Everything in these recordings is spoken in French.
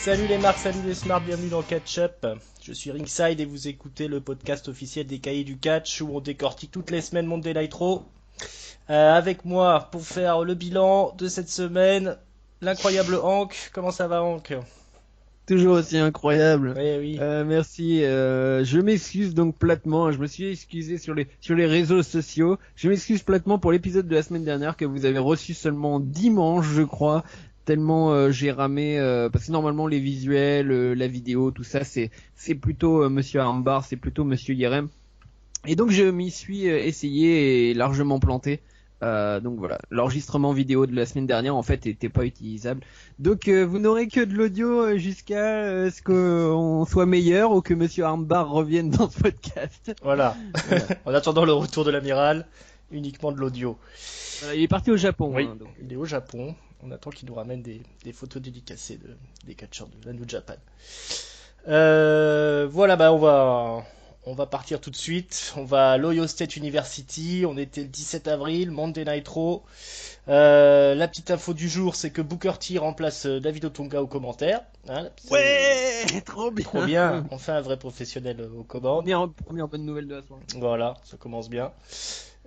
Salut les marques, salut les smarts, bienvenue dans Catch Up. Je suis Ringside et vous écoutez le podcast officiel des cahiers du catch où on décortique toutes les semaines Monday Night Raw. Avec moi pour faire le bilan de cette semaine, l'incroyable Hank. Comment ça va Hank? Toujours aussi incroyable. Oui, oui. Merci. Je m'excuse donc platement. Je me suis excusé sur les réseaux sociaux. Je m'excuse platement pour l'épisode de la semaine dernière que vous avez reçu seulement dimanche, je crois. Tellement j'ai ramé parce que normalement les visuels, la vidéo, tout ça c'est plutôt Monsieur Armbar, c'est plutôt Monsieur Yerem. Et donc je m'y suis essayé et largement planté. Donc voilà, l'enregistrement vidéo de la semaine dernière en fait était pas utilisable. Donc vous n'aurez que de l'audio jusqu'à ce qu'on soit meilleur ou que Monsieur Armbar revienne dans ce podcast. Voilà. En attendant le retour de l'amiral, uniquement de l'audio. Il est parti au Japon. Oui, donc. il est au Japon. On attend qu'il nous ramène des photos dédicacées des catcheurs de la New Japan. Voilà, on va partir tout de suite. On va à l'Ohio State University. On était le 17 avril, Monday Night Raw. La petite info du jour, c'est que Booker T remplace David Otunga au commentaire. Hein, Ouais, trop bien. trop bien. On fait un vrai professionnel aux commandes. Première bonne nouvelle de la soirée. Voilà, ça commence bien.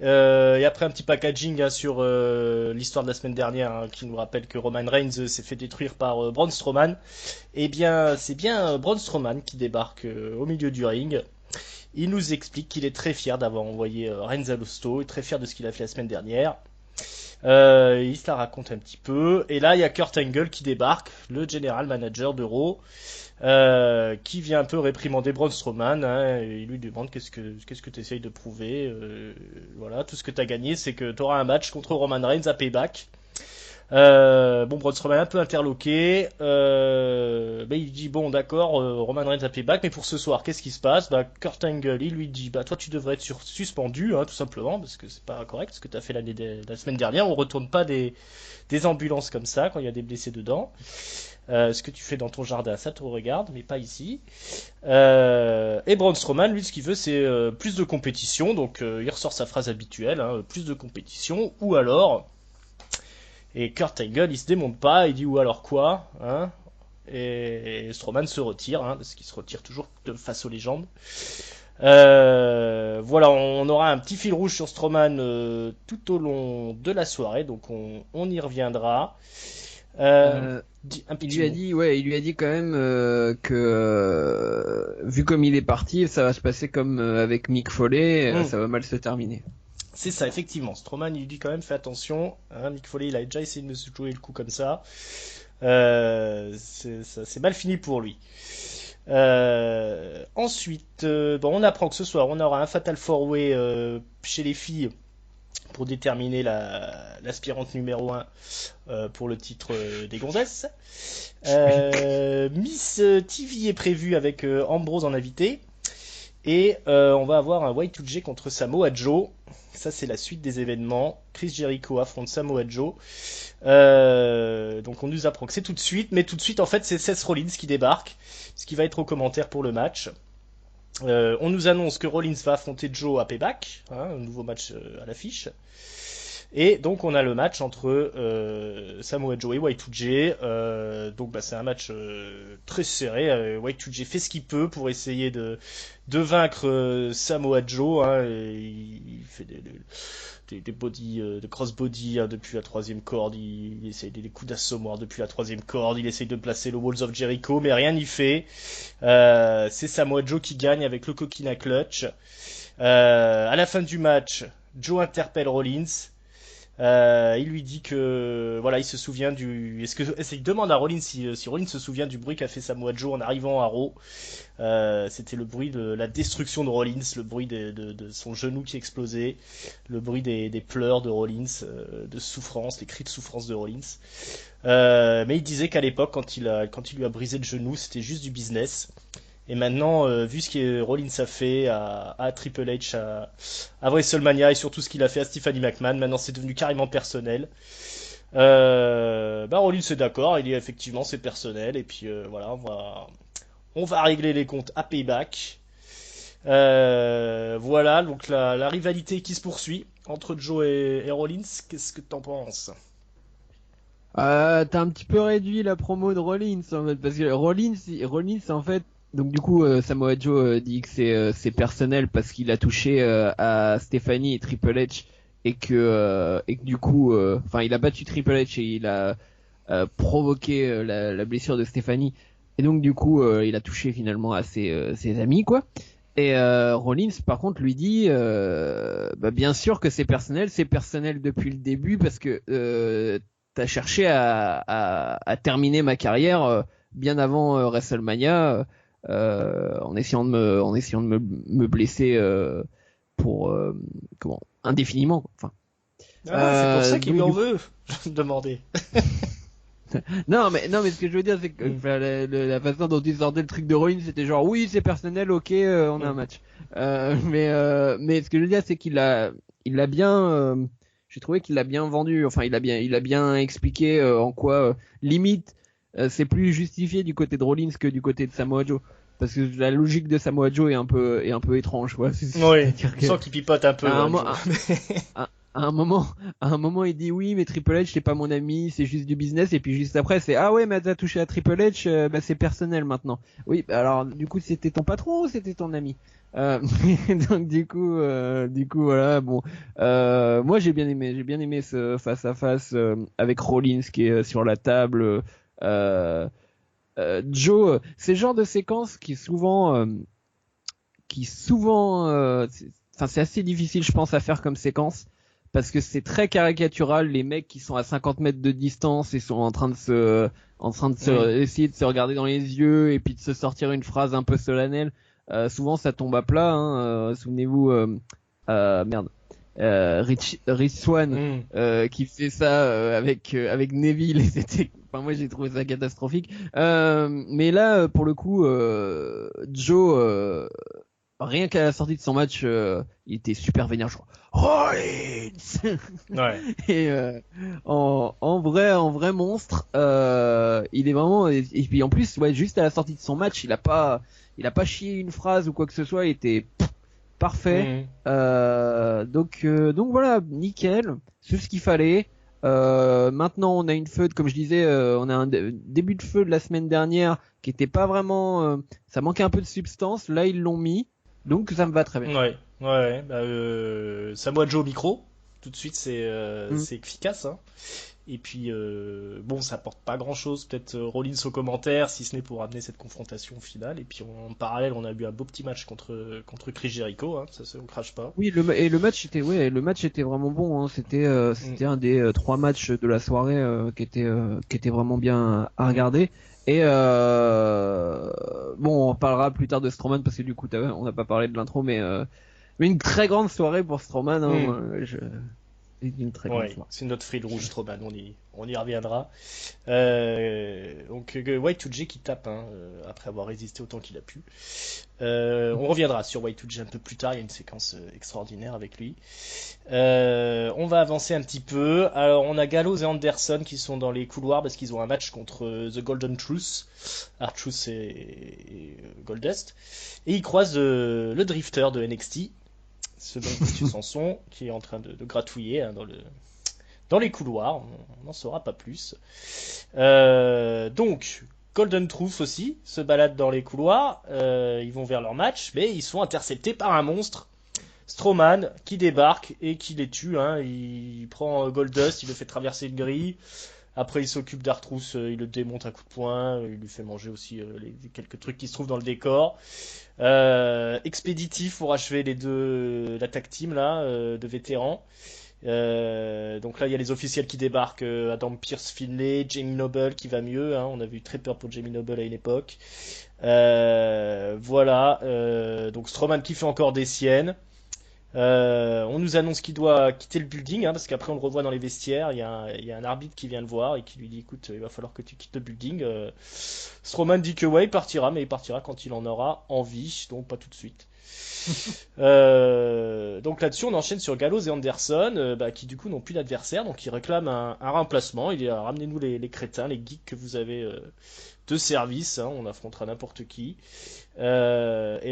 Et après un petit packaging sur l'histoire de la semaine dernière qui nous rappelle que Roman Reigns s'est fait détruire par Braun Strowman. Eh bien, c'est bien Braun Strowman qui débarque au milieu du ring. Il nous explique qu'il est très fier d'avoir envoyé Reigns à l'hosto et très fier de ce qu'il a fait la semaine dernière. Il se la raconte un petit peu. Et là, il y a Kurt Angle qui débarque, le general manager de Raw. Qui vient un peu réprimander Braun Strowman, hein, et il lui demande qu'est-ce que tu essayes de prouver. Voilà, tout ce que tu as gagné, c'est que tu auras un match contre Roman Reigns à Payback. Bon, Braun Strowman est un peu interloqué, mais il dit bon d'accord, Roman Reigns à Payback, mais pour ce soir, qu'est-ce qui se passe? Bah, Kurt Angle, il lui dit bah toi tu devrais être suspendu, hein, tout simplement, parce que c'est pas correct ce que tu as fait la semaine dernière. On retourne pas des ambulances comme ça quand il y a des blessés dedans. Ce que tu fais dans ton jardin, ça te regarde, mais pas ici. Et Braun Strowman, lui, ce qu'il veut, c'est plus de compétition. Donc, il ressort sa phrase habituelle, hein, plus de compétition, ou alors. Et Kurt Angle, il se démonte pas, il dit ou alors quoi, hein. Et Strowman se retire, hein, parce qu'il se retire toujours face aux légendes. Voilà, on aura un petit fil rouge sur Strowman tout au long de la soirée, donc on y reviendra. Un Il petit lui a mot. dit, ouais, il lui a dit quand même que vu comme il est parti, ça va se passer comme avec Mick Foley, ça va mal se terminer. C'est ça, effectivement. Strowman, il lui dit quand même, fais attention. Hein, Mick Foley, il a déjà essayé de me jouer le coup comme ça. C'est mal fini pour lui. Ensuite, bon, on apprend que ce soir, on aura un Fatal 4-Way chez les filles pour déterminer l'aspirante numéro 1 pour le titre des gonzesses. Miss TV est prévue avec Ambrose en invité. Et on va avoir un Y2J contre Samoa Joe. Ça, c'est la suite des événements. Chris Jericho affronte Samoa Joe. Donc on nous apprend que c'est tout de suite. Mais tout de suite, en fait, c'est Seth Rollins qui débarque. Ce qui va être au commentaire pour le match. On nous annonce que Rollins va affronter Joe à Payback. Hein, un nouveau match à l'affiche. Et donc on a le match entre Samoa Joe et Y2J. Donc bah, c'est un match très serré. Y2J fait ce qu'il peut pour essayer de vaincre Samoa Joe. Hein, il fait des body, de crossbody hein, depuis la troisième corde. Il essaye des coups d'assommoir depuis la troisième corde. Il essaye de placer le Walls of Jericho, mais rien n'y fait. C'est Samoa Joe qui gagne avec le Coquina Clutch. À la fin du match, Joe interpelle Rollins. Il lui dit que voilà, il se souvient du. Il demande à Rollins si Rollins se souvient du bruit qu'a fait Samoa Joe en arrivant à Raw. C'était le bruit de la destruction de Rollins, le bruit de son genou qui explosait, le bruit des pleurs de Rollins, de souffrance, les cris de souffrance de Rollins. Mais il disait qu'à l'époque, quand il lui a brisé le genou, c'était juste du business. Et maintenant, vu ce que Rollins a fait à Triple H, à WrestleMania et surtout ce qu'il a fait à Stephanie McMahon, maintenant c'est devenu carrément personnel. Rollins est d'accord, il dit effectivement c'est personnel et puis voilà, on va régler les comptes à Payback. Voilà, donc la rivalité qui se poursuit entre Joe et Rollins, qu'est-ce que t'en penses? T'as un petit peu réduit la promo de Rollins en fait, parce que Rollins en fait, donc du coup Samoa Joe dit que c'est personnel parce qu'il a touché à Stephanie et Triple H et que du coup, enfin il a battu Triple H et il a provoqué la blessure de Stephanie et donc du coup il a touché finalement à ses amis quoi. Et Rollins par contre lui dit bah, bien sûr que c'est personnel depuis le début parce que t'as cherché à terminer ma carrière bien avant WrestleMania en essayant de me blesser pour comment indéfiniment quoi. Enfin Ah, c'est pour ça qu'il lui donc en du coup veut, je me demandais. non mais ce que je veux dire c'est que Hmm. enfin, la façon dont il sortait le truc de Rollins c'était genre oui c'est personnel ok on a un Hmm. match mais ce que je veux dire c'est il l'a bien j'ai trouvé qu'il l'a bien vendu enfin il a bien expliqué en quoi limite c'est plus justifié du côté de Rollins que du côté de Samoa Joe parce que la logique de Samoa Joe est un peu étrange quoi Oui, c'est-à-dire on que sent qu'il pipote un peu, à un, hein, mo- Joe. à un moment, à un moment, il dit oui, mais Triple H c'est pas mon ami, c'est juste du business. Et puis juste après, c'est ah ouais, mais t'as touché à Triple H, bah c'est personnel maintenant. Oui, bah alors du coup, c'était ton patron ou c'était ton ami euh, Donc du coup voilà. Bon, moi j'ai bien aimé ce face à face avec Rollins qui est sur la table. Joe, c'est le genre de séquence qui souvent, enfin c'est assez difficile je pense à faire comme séquence parce que c'est très caricatural. Les mecs qui sont à 50 mètres de distance et sont en train de Hmm. essayer de se regarder dans les yeux et puis de se sortir une phrase un peu solennelle. Souvent ça tombe à plat. Hein, souvenez-vous, merde, Rich Swann Hmm. qui fait ça avec Neville et c'était enfin moi j'ai trouvé ça catastrophique mais là pour le coup Joe rien qu'à la sortie de son match, il était super vénère, genre Rollins Ouais. et en vrai monstre, il est vraiment et puis en plus ouais juste à la sortie de son match, il a pas chié une phrase ou quoi que ce soit, il était parfait. Hmm. Donc voilà, nickel, c'est ce qu'il fallait. Maintenant, on a une feud, comme je disais, on a un début de feud la semaine dernière qui était pas vraiment, ça manquait un peu de substance. Là, ils l'ont mis, donc ça me va très bien. Ouais. Ouais. Bah, Samoa Joe au micro. Tout de suite, Mm. c'est efficace, hein. Et puis, bon, ça apporte pas grand-chose. Peut-être Rollins aux commentaires, si ce n'est pour amener cette confrontation finale. Et puis, en parallèle, on a eu un beau petit match contre Chris Jericho, hein. Ça, on crache pas. Oui, le match était vraiment bon. Hein. Mm. C'était un des trois matchs de la soirée qui était vraiment bien à Mm. regarder. Et bon, on parlera plus tard de Strowman parce que du coup, on n'a pas parlé de l'intro, mais une très grande soirée pour Strowman. Hein, Mm. moi, c'est une très grande Ouais, soirée. c'est notre fil rouge, Strowman, on y reviendra. Donc Y2J qui tape hein, après avoir résisté autant qu'il a pu. On reviendra sur Y2J un peu plus tard, il y a une séquence extraordinaire avec lui. On va avancer un petit peu. Alors on a Gallows et Anderson qui sont dans les couloirs parce qu'ils ont un match contre The Golden Truth, R-Truth et Goldust. Et ils croisent le drifter de NXT, ce dont Monsieur Sanson, qui est en train de gratouiller hein, dans les couloirs. On n'en saura pas plus. Donc, Golden Truth aussi se balade dans les couloirs. Ils vont vers leur match, mais ils sont interceptés par un monstre, Strowman, qui débarque et qui les tue. Hein. Il prend Goldust, il le fait traverser une grille. Après, il s'occupe d'Artrousse, il le démonte à coups de poing, il lui fait manger aussi les quelques trucs qui se trouvent dans le décor. Expéditif pour achever la tag team là, de vétérans. Donc là, il y a les officiels qui débarquent, Adam Pierce, Finlay, Jamie Noble qui va mieux. Hein, on avait eu très peur pour Jamie Noble à une époque. Voilà. Donc Strowman qui fait encore des siennes. On nous annonce qu'il doit quitter le building, hein, parce qu'après on le revoit dans les vestiaires. Il y a un arbitre qui vient le voir et qui lui dit écoute, il va falloir que tu quittes le building. Strowman dit que ouais, il partira, mais il partira quand il en aura envie, donc pas tout de suite. Donc là-dessus, on enchaîne sur Gallows et Anderson, bah, qui du coup n'ont plus d'adversaire, donc ils réclament un remplacement. Il dit ramenez-nous les crétins, les geeks que vous avez de service, hein, on affrontera n'importe qui. Et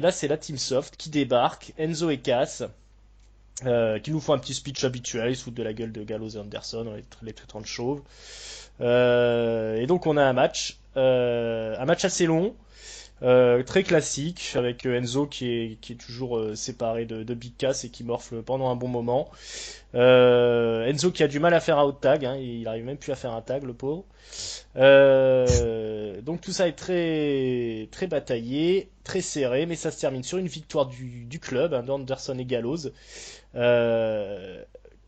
là, c'est la Team Soft qui débarque, Enzo et Cass. qui nous font un petit speech habituel, ils se foutent de la gueule de Gallows et Anderson, les traitant de chauves. Et donc on a un match assez long, très classique, avec Enzo qui est toujours séparé de Big Cass et qui morfle pendant un bon moment. Enzo qui a du mal à faire un out tag, hein, il arrive même plus à faire un tag, le pauvre. Donc tout ça est très très bataillé, très serré, mais ça se termine sur une victoire du club, hein, d'Anderson et Gallows.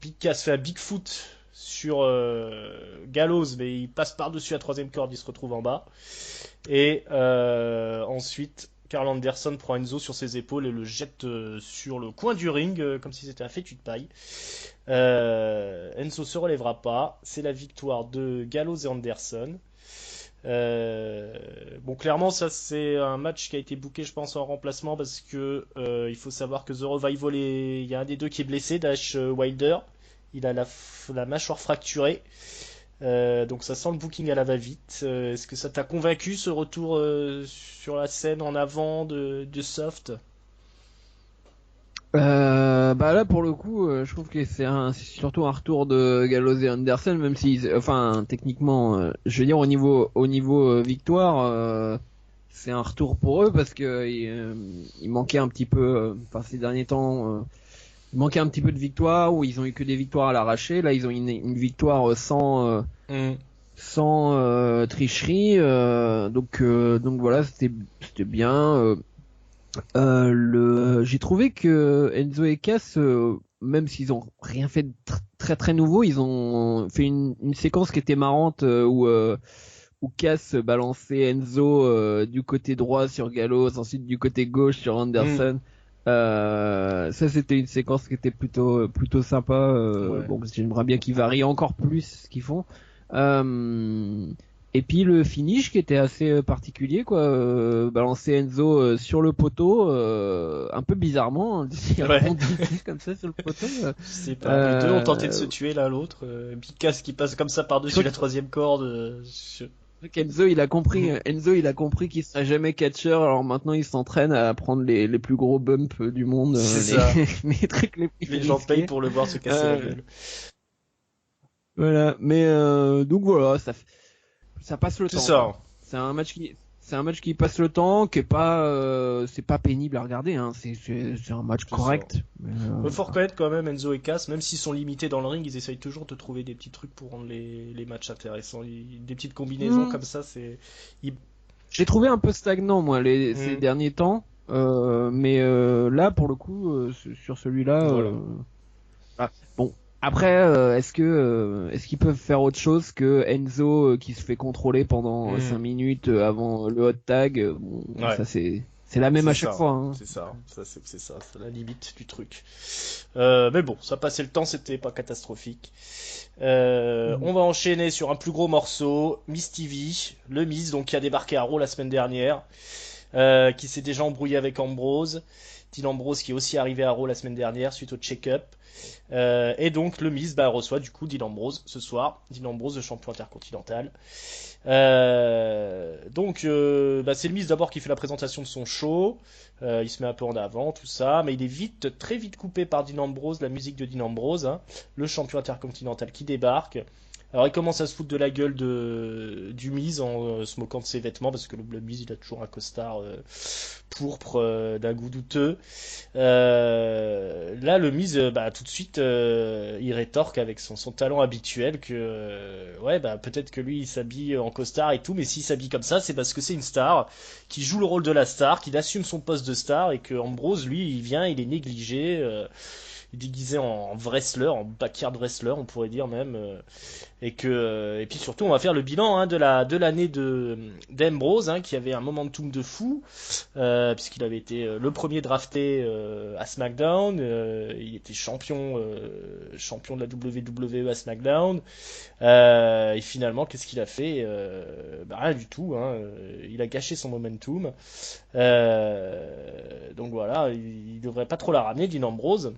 Big Cass fait un Bigfoot sur Gallows, mais il passe par-dessus la troisième corde, il se retrouve en bas. Et ensuite, Karl Anderson prend Enzo sur ses épaules et le jette sur le coin du ring, comme si c'était un fétu de paille. Enzo se relèvera pas. C'est la victoire de Gallows et Anderson. Bon, clairement, ça c'est un match qui a été booké, je pense, en remplacement parce que il faut savoir que The Revival il y a un des deux qui est blessé, Dash Wilder. Il a la mâchoire fracturée. Donc ça sent le booking à la va-vite. Est-ce que ça t'a convaincu ce retour sur la scène en avant de Soft? Bah là pour le coup, je trouve que c'est surtout un retour de Gallows et Anderson, même si, enfin, techniquement, je veux dire au niveau victoire, c'est un retour pour eux parce que il manquait un petit peu, enfin ces derniers temps, il manquait un petit peu de victoire où ils ont eu que des victoires à l'arraché. Là, ils ont une victoire sans tricherie, donc voilà, c'était bien. J'ai trouvé que Enzo et Cass, même s'ils ont rien fait de très très nouveau, ils ont fait une séquence qui était marrante où Cass balançait Enzo du côté droit sur Gallows, ensuite du côté gauche sur Mm. Anderson. Ça c'était une séquence qui était plutôt sympa. Ouais. Bon, j'aimerais bien qu'ils varient encore plus ce qu'ils font. Et puis le finish qui était assez particulier, quoi. Balancer Enzo sur le poteau, un peu bizarrement, hein, il Ouais. rebondissait comme ça sur le poteau. Je sais pas. Les deux ont tenté de se Euh, tuer l'un l'autre. Big Cass qui passe comme ça je par-dessus crois la que troisième corde. Enzo il a compris, Mm. qu'il serait jamais catcheur, alors maintenant il s'entraîne à prendre les plus gros bumps du monde, C'est ça. les trucs les plus Les gens payent risqués. pour le voir se casser la Euh, gueule. voilà, mais donc voilà, ça passe le C'est temps, quoi. ça. C'est un match qui passe le temps, qui est pas, c'est pas pénible à regarder, hein. C'est un match C'est ça. correct. Mais, Il faut reconnaître quand même Enzo et Cass, même s'ils sont limités dans le ring, ils essayent toujours de trouver des petits trucs pour rendre les matchs intéressants. Des petites combinaisons hmm, comme ça, c'est. ils- j'ai trouvé un peu stagnant moi ces Hmm, derniers temps, mais là pour le coup, sur celui-là, voilà. ah, bon. Après, est-ce qu'ils peuvent faire autre chose que Enzo qui se fait contrôler pendant Hmm, 5 minutes avant le hot tag? Bon, ouais, ça c'est la même c'est à chaque ça. fois, hein. C'est ça. C'est ça. C'est la limite du truc. Mais bon, ça passait le temps, c'était pas catastrophique. Mhm. On va enchaîner sur un plus gros morceau, Miss TV, le Miz, donc qui a débarqué à Raw la semaine dernière, qui s'est déjà embrouillé avec Ambrose. Dean Ambrose qui est aussi arrivé à Raw la semaine dernière suite au check-up. Et donc le Miz reçoit du coup Dean Ambrose ce soir. Dean Ambrose, le champion intercontinental. C'est le Miz d'abord qui fait la présentation de son show. Il se met un peu en avant, tout ça, mais il est très vite coupé par Dean Ambrose, la musique de Dean Ambrose, hein, le champion intercontinental qui débarque. Alors il commence à se foutre de la gueule du Miz en se moquant de ses vêtements parce que le Miz il a toujours un costard pourpre d'un goût douteux. Là le Miz tout de suite il rétorque avec son talent habituel que ouais bah peut-être que lui il s'habille en costard et tout, mais s'il s'habille comme ça c'est parce que c'est une star qui joue le rôle de la star, qui assume son poste de star et que Ambrose lui il vient il est négligé. Déguisé en wrestler, en backyard wrestler, on pourrait dire même, et puis surtout on va faire le bilan hein, de l'année d'Ambrose hein, qui avait un momentum de fou puisqu'il avait été le premier drafté à SmackDown, il était champion de la WWE à SmackDown, et finalement qu'est-ce qu'il a fait rien du tout hein, il a gâché son momentum, donc voilà il devrait pas trop la ramener Dean Ambrose.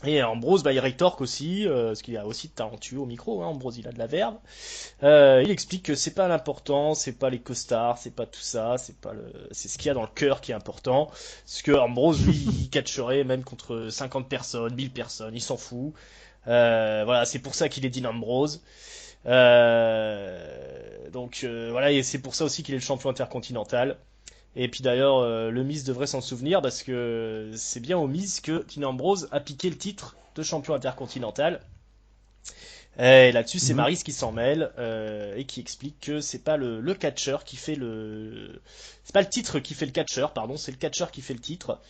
Et Ambrose, il rétorque aussi, parce qu'il a aussi de talentueux au micro, hein, Ambrose il a de la verve. Il explique que c'est pas l'important, c'est pas les costards, c'est pas tout ça, c'est ce qu'il y a dans le cœur qui est important. Parce que Ambrose, lui, il catcherait même contre 50 personnes, 1000 personnes, il s'en fout. Voilà, c'est pour ça qu'il est Dean Ambrose. Voilà, et c'est pour ça aussi qu'il est le champion intercontinental. Et puis d'ailleurs, le Miz devrait s'en souvenir parce que c'est bien au Miz que Dean Ambrose a piqué le titre de champion intercontinental. Et là-dessus, c'est Mhm. Maryse qui s'en mêle et qui explique que c'est pas le catcheur qui fait c'est pas le titre qui fait le catcheur, pardon, c'est le catcheur qui fait le titre.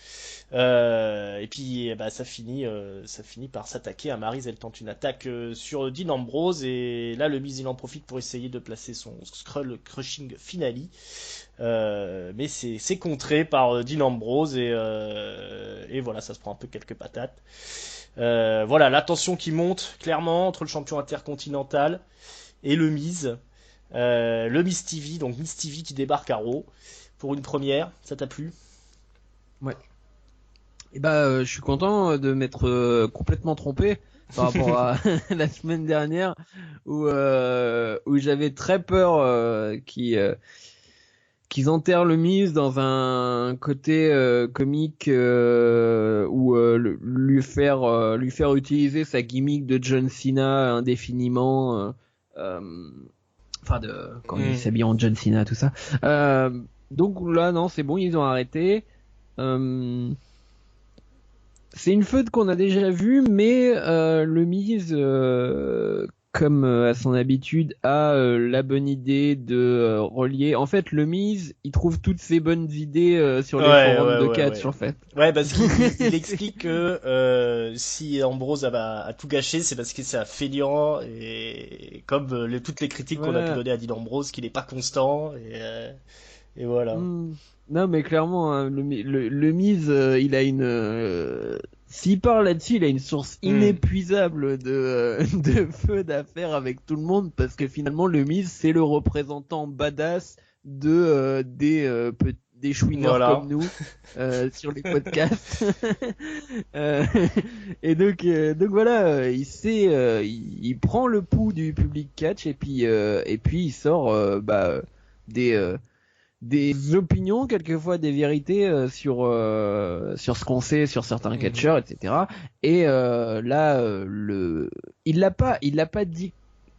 Et puis ça finit par s'attaquer à Maryse. Elle tente une attaque sur Dean Ambrose et là le Miz il en profite pour essayer de placer son Skrull Crushing Finale. Mais c'est contré par Dean Ambrose et voilà, ça se prend un peu quelques patates. Voilà, la tension qui monte clairement entre le champion intercontinental et le Miz. Le Miz TV, donc Miz TV qui débarque à Raw pour une première. Ça t'a plu? Ouais. Et je suis content de m'être complètement trompé par rapport à la semaine dernière où j'avais très peur qu'ils enterrent le Miz dans un côté comique ou lui faire utiliser sa gimmick de John Cena indéfiniment enfin de quand il Mm. s'habille en John Cena tout ça. Donc là non, c'est bon, ils ont arrêté. Euh, c'est une feud qu'on a déjà vue, mais le Miz, comme à son habitude, a la bonne idée de relier. En fait, le Miz, il trouve toutes ses bonnes idées sur les Ouais, forums ouais, de ouais, catch, ouais. en fait. Ouais, parce qu'il explique que si Ambrose a tout gâché, c'est parce que c'est un feignant et comme toutes les critiques qu'on a pu Voilà. donner à Dean Ambrose, qu'il est pas constant et voilà. Hmm. Non, mais clairement, hein, le Miz, il a s'il parle là-dessus, il a une source Hmm. inépuisable de feu d'affaires avec tout le monde parce que finalement, le Miz, c'est le représentant badass des chouineurs comme Voilà. nous sur les podcasts. Euh, et donc voilà, il prend le pouls du public catch et puis il sort des des opinions, quelquefois des vérités sur ce qu'on sait sur certains Mhm. catcheurs, etc. Et là, il l'a pas dit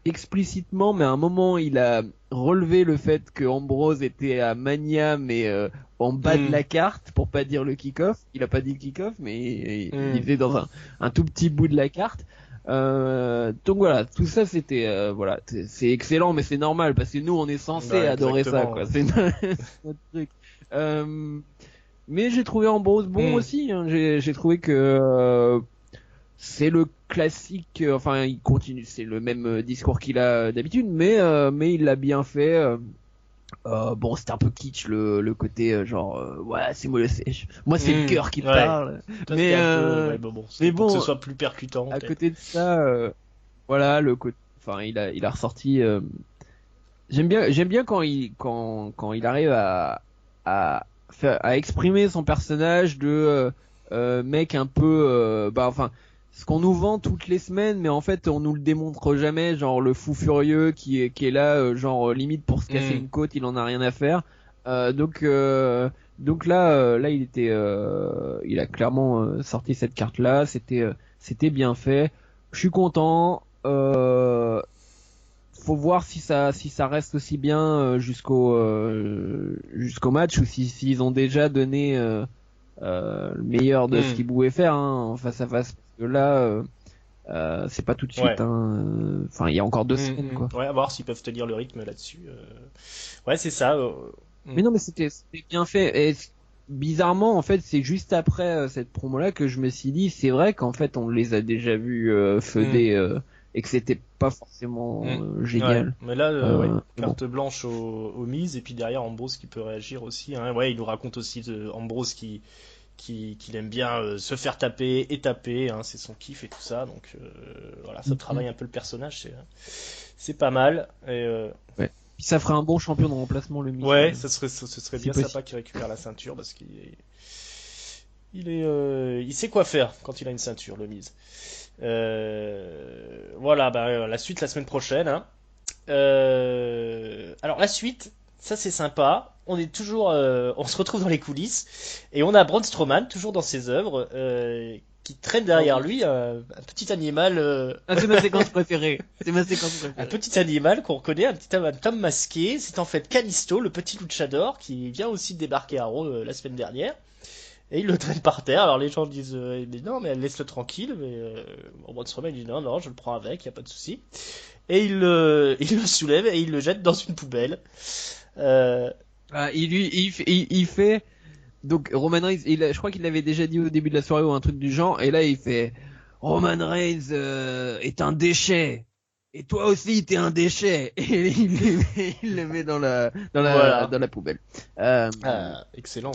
explicitement, mais à un moment, il a relevé le fait que Ambrose était à Mania, mais en bas de Hmm. la carte, pour pas dire le kick-off. Il a pas dit le kick-off, mais il Hmm. était dans un tout petit bout de la carte. Donc voilà, tout ça c'était voilà, c'est excellent, mais c'est normal parce que nous on est censé Ouais, adorer ça, exactement. quoi. C'est c'est notre truc. Euh, mais j'ai trouvé Ambrose bon Hmm. aussi. Hein. J'ai trouvé que c'est le classique. Enfin, il continue, c'est le même discours qu'il a d'habitude, mais il l'a bien fait. Bon, c'était un peu kitsch le côté genre ouais, moi c'est le Hmm. cœur qui Ouais. parle. Toi, c'était Mais un peu. Ouais, bon, c'était mais pour que ce bon, soit plus percutant, à peut-être. côté de ça. Voilà le côté enfin il a ressorti j'aime bien quand il arrive à exprimer son personnage de mec un peu enfin ce qu'on nous vend toutes les semaines mais en fait on nous le démontre jamais, genre le fou furieux qui est là genre limite pour se casser Hmm. une côte, il en a rien à faire. Donc là il a clairement sorti cette carte là, c'était bien fait. Je suis content. Faut voir si ça reste aussi bien jusqu'au match ou s'ils ont déjà donné le meilleur de ce Hmm. qu'ils pouvaient faire en face à face. Parce que là, c'est pas tout de suite. Ouais. Enfin, il y a encore 2 semaines, Hmm, quoi. hmm. Ouais, à voir s'ils peuvent tenir le rythme là-dessus. Ouais, c'est ça. Hmm. Mais non, mais c'était bien fait. Et bizarrement, en fait, c'est juste après cette promo-là que je me suis dit, c'est vrai qu'en fait, on les a déjà vus Hmm. feuder et que c'était pas forcément Hmm. Ouais, génial. mais là, ouais, Bon. carte blanche aux mises, et puis derrière Ambrose qui peut réagir aussi. Hein. Ouais, il nous raconte aussi de Ambrose qu'il aime bien se faire taper et taper, hein, c'est son kiff et tout ça. Donc voilà, ça travaille un peu le personnage, c'est pas mal. Ouais. Puis ça ferait un bon champion de remplacement, le Miz, quand Ouais, même. ce serait Si bien sympa possible. qu'il récupère la ceinture parce qu'il il sait quoi faire quand il a une ceinture, le Miz. Voilà, la suite la semaine prochaine, hein. Alors la suite, ça c'est sympa. On est toujours, on se retrouve dans les coulisses et on a Braun Strowman toujours dans ses œuvres, qui traîne derrière lui un petit animal, Ah, c'est ma séquence préférée. C'est ma séquence un préférée. petit animal qu'on reconnaît, un homme masqué. C'est en fait Kalisto, le petit luchador, qui vient aussi de débarquer à Raw la semaine dernière. Et il le traîne par terre. Alors les gens disent, non mais laisse-le tranquille. Mais Braun Strowman dit non non, je le prends avec, y a pas de souci. Et il le soulève et il le jette dans une poubelle. Euh, Ah, il fait, donc Roman Reigns, je crois qu'il l'avait déjà dit au début de la soirée ou un truc du genre, et là il fait Roman Reigns est un déchet. Et toi aussi t'es un déchet. Et il le met voilà. dans la poubelle. Ah, excellent.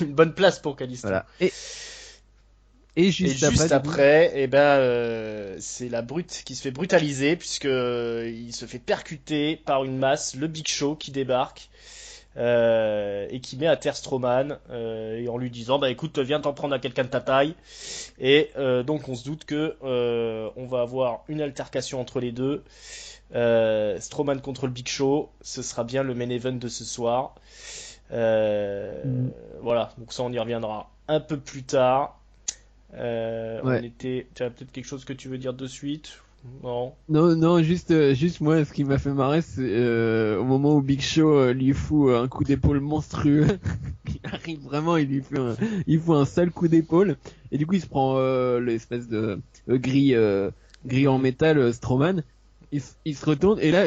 Une bonne place pour Kalisto. Voilà. Et Et juste juste après, du coup, après, eh ben, c'est la brute qui se fait brutaliser puisque il se fait percuter par une masse, le Big Show qui débarque et qui met à terre Strowman et en lui disant bah écoute viens t'en prendre à quelqu'un de ta taille et donc on se doute que on va avoir une altercation entre les deux. Strowman contre le Big Show, ce sera bien le main event de ce soir. mm, Voilà, donc ça on y reviendra un peu plus tard. ouais. Tu as peut-être quelque chose que tu veux dire de suite? Non. Non, non, juste moi, ce qui m'a fait marrer, c'est au moment où Big Show lui fout un coup d'épaule monstrueux. Il arrive vraiment, il fout un sale coup d'épaule. Et du coup, il se prend l'espèce de grille en métal Strowman. Il se retourne et là,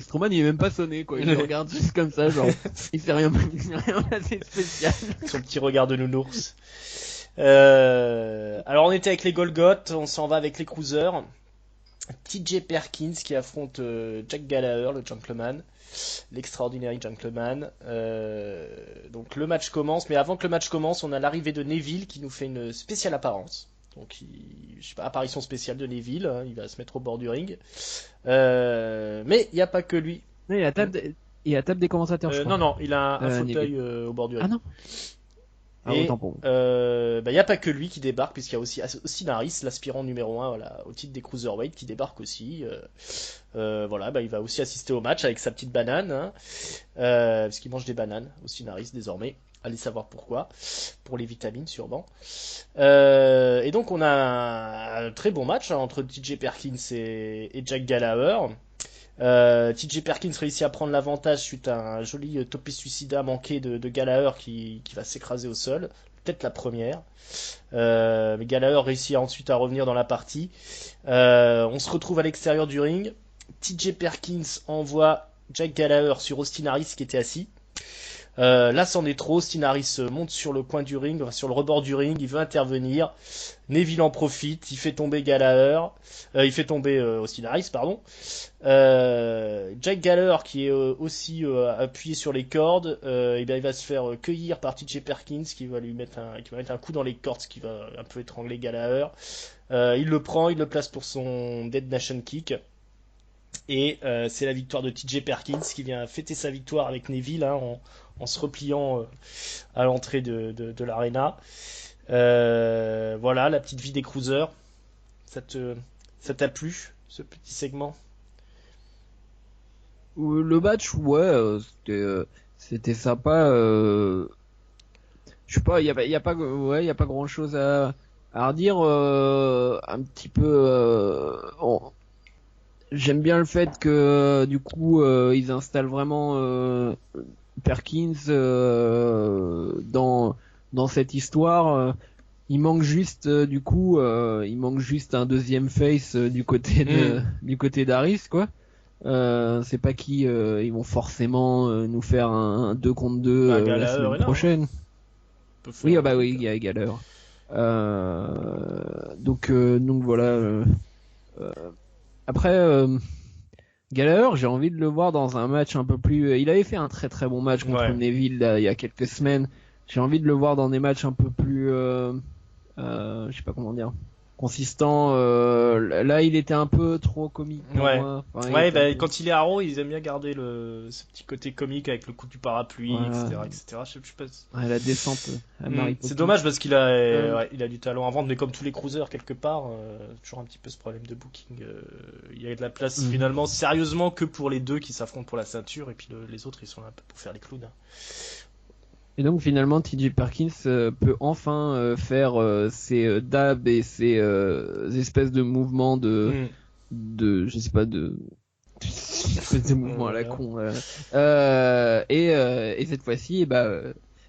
Strowman il est même pas sonné quoi. Il le regarde juste comme ça, genre il fait rien assez spécial. Son petit regard de nounours. Alors on était avec les Golgoth, on s'en va avec les Cruisers. TJ Perkins qui affronte Jack Gallagher, le gentleman, l'extraordinary gentleman. Donc le match commence, mais avant que le match commence, on a l'arrivée de Neville qui nous fait une spéciale apparence. Donc, je sais pas, apparition spéciale de Neville, hein, il va se mettre au bord du ring. Mais il n'y a pas que lui. Non, il y a la table des commentateurs, je crois. Non, non, il a un fauteuil Neville. au bord du Ah ring. non. Ah, Et autant pour moi. il n'y a pas que lui qui débarque, puisqu'il y a aussi Austin Harris, l'aspirant numéro 1 voilà, au titre des Cruiserweight, qui débarque aussi. Voilà, il va aussi assister au match avec sa petite banane, hein, parce qu'il mange des bananes, Austin Harris désormais. Allez savoir pourquoi, pour les vitamines sûrement. Et donc on a un très bon match hein, entre TJ Perkins et Jack Gallagher. TJ Perkins réussit à prendre l'avantage suite à un joli topé suicida manqué de Gallagher qui va s'écraser au sol. Peut-être la première. Mais Gallagher réussit ensuite à revenir dans la partie. On se retrouve à l'extérieur du ring. TJ Perkins envoie Jack Gallagher sur Austin Harris qui était assis. Là, c'en est trop. Austin Harris monte sur le coin du ring, enfin, sur le rebord du ring. Il veut intervenir. Neville en profite. Il fait tomber Gallagher. Il fait tomber Austin Harris, pardon. Jack Gallagher, qui est aussi appuyé sur les cordes, et bien, il va se faire cueillir par TJ Perkins, qui va mettre un coup dans les cordes, ce qui va un peu étrangler Gallagher. Il le prend, il le place pour son Dead Nation Kick. Et c'est la victoire de TJ Perkins qui vient fêter sa victoire avec Neville hein, en se repliant à l'entrée de l'arena. Voilà la petite vie des cruisers. Ça t'a plu ce petit segment? Le match, ouais, c'était sympa. Je sais pas, il y a pas, ouais, il y a pas grand chose à redire. Un petit peu. J'aime bien le fait que du coup ils installent vraiment Perkins dans cette histoire. Il manque juste du coup, il manque juste un deuxième face du côté d'Harris quoi. C'est pas qui ils vont forcément nous faire un 2 contre 2 la Gallagher semaine est là, prochaine. hein. Peut faire Oui, un bah truc. oui, il y a Gallagher. Donc voilà. Après, Gallagher, j'ai envie de le voir dans un match un peu plus. Il avait fait un très très bon match contre Ouais. Neville là, il y a quelques semaines. J'ai envie de le voir dans des matchs un peu plus. Je sais pas comment dire. consistant. Là, il était un peu trop comique pour Ouais. moi. Enfin, il Ouais, était un bah, peu- quand il est à Raw, ils aiment bien garder ce petit côté comique avec le coup du parapluie, Voilà. etc., etc. Je sais pas. Ouais, la descente à Mary C'est Poppins. dommage parce qu'il a, Euh, ouais, il a du talent à vendre, mais comme tous les cruisers quelque part, toujours un petit peu ce problème de booking. Il y a de la place mhm. finalement sérieusement que pour les deux qui s'affrontent pour la ceinture, et puis les autres ils sont là un peu pour faire les clowns, hein. Et donc finalement, TJ Perkins peut enfin faire ses dabs et ses espèces de mouvements Hmm. je sais pas, de espèces de mouvements à la Voilà. con. Et cette fois-ci,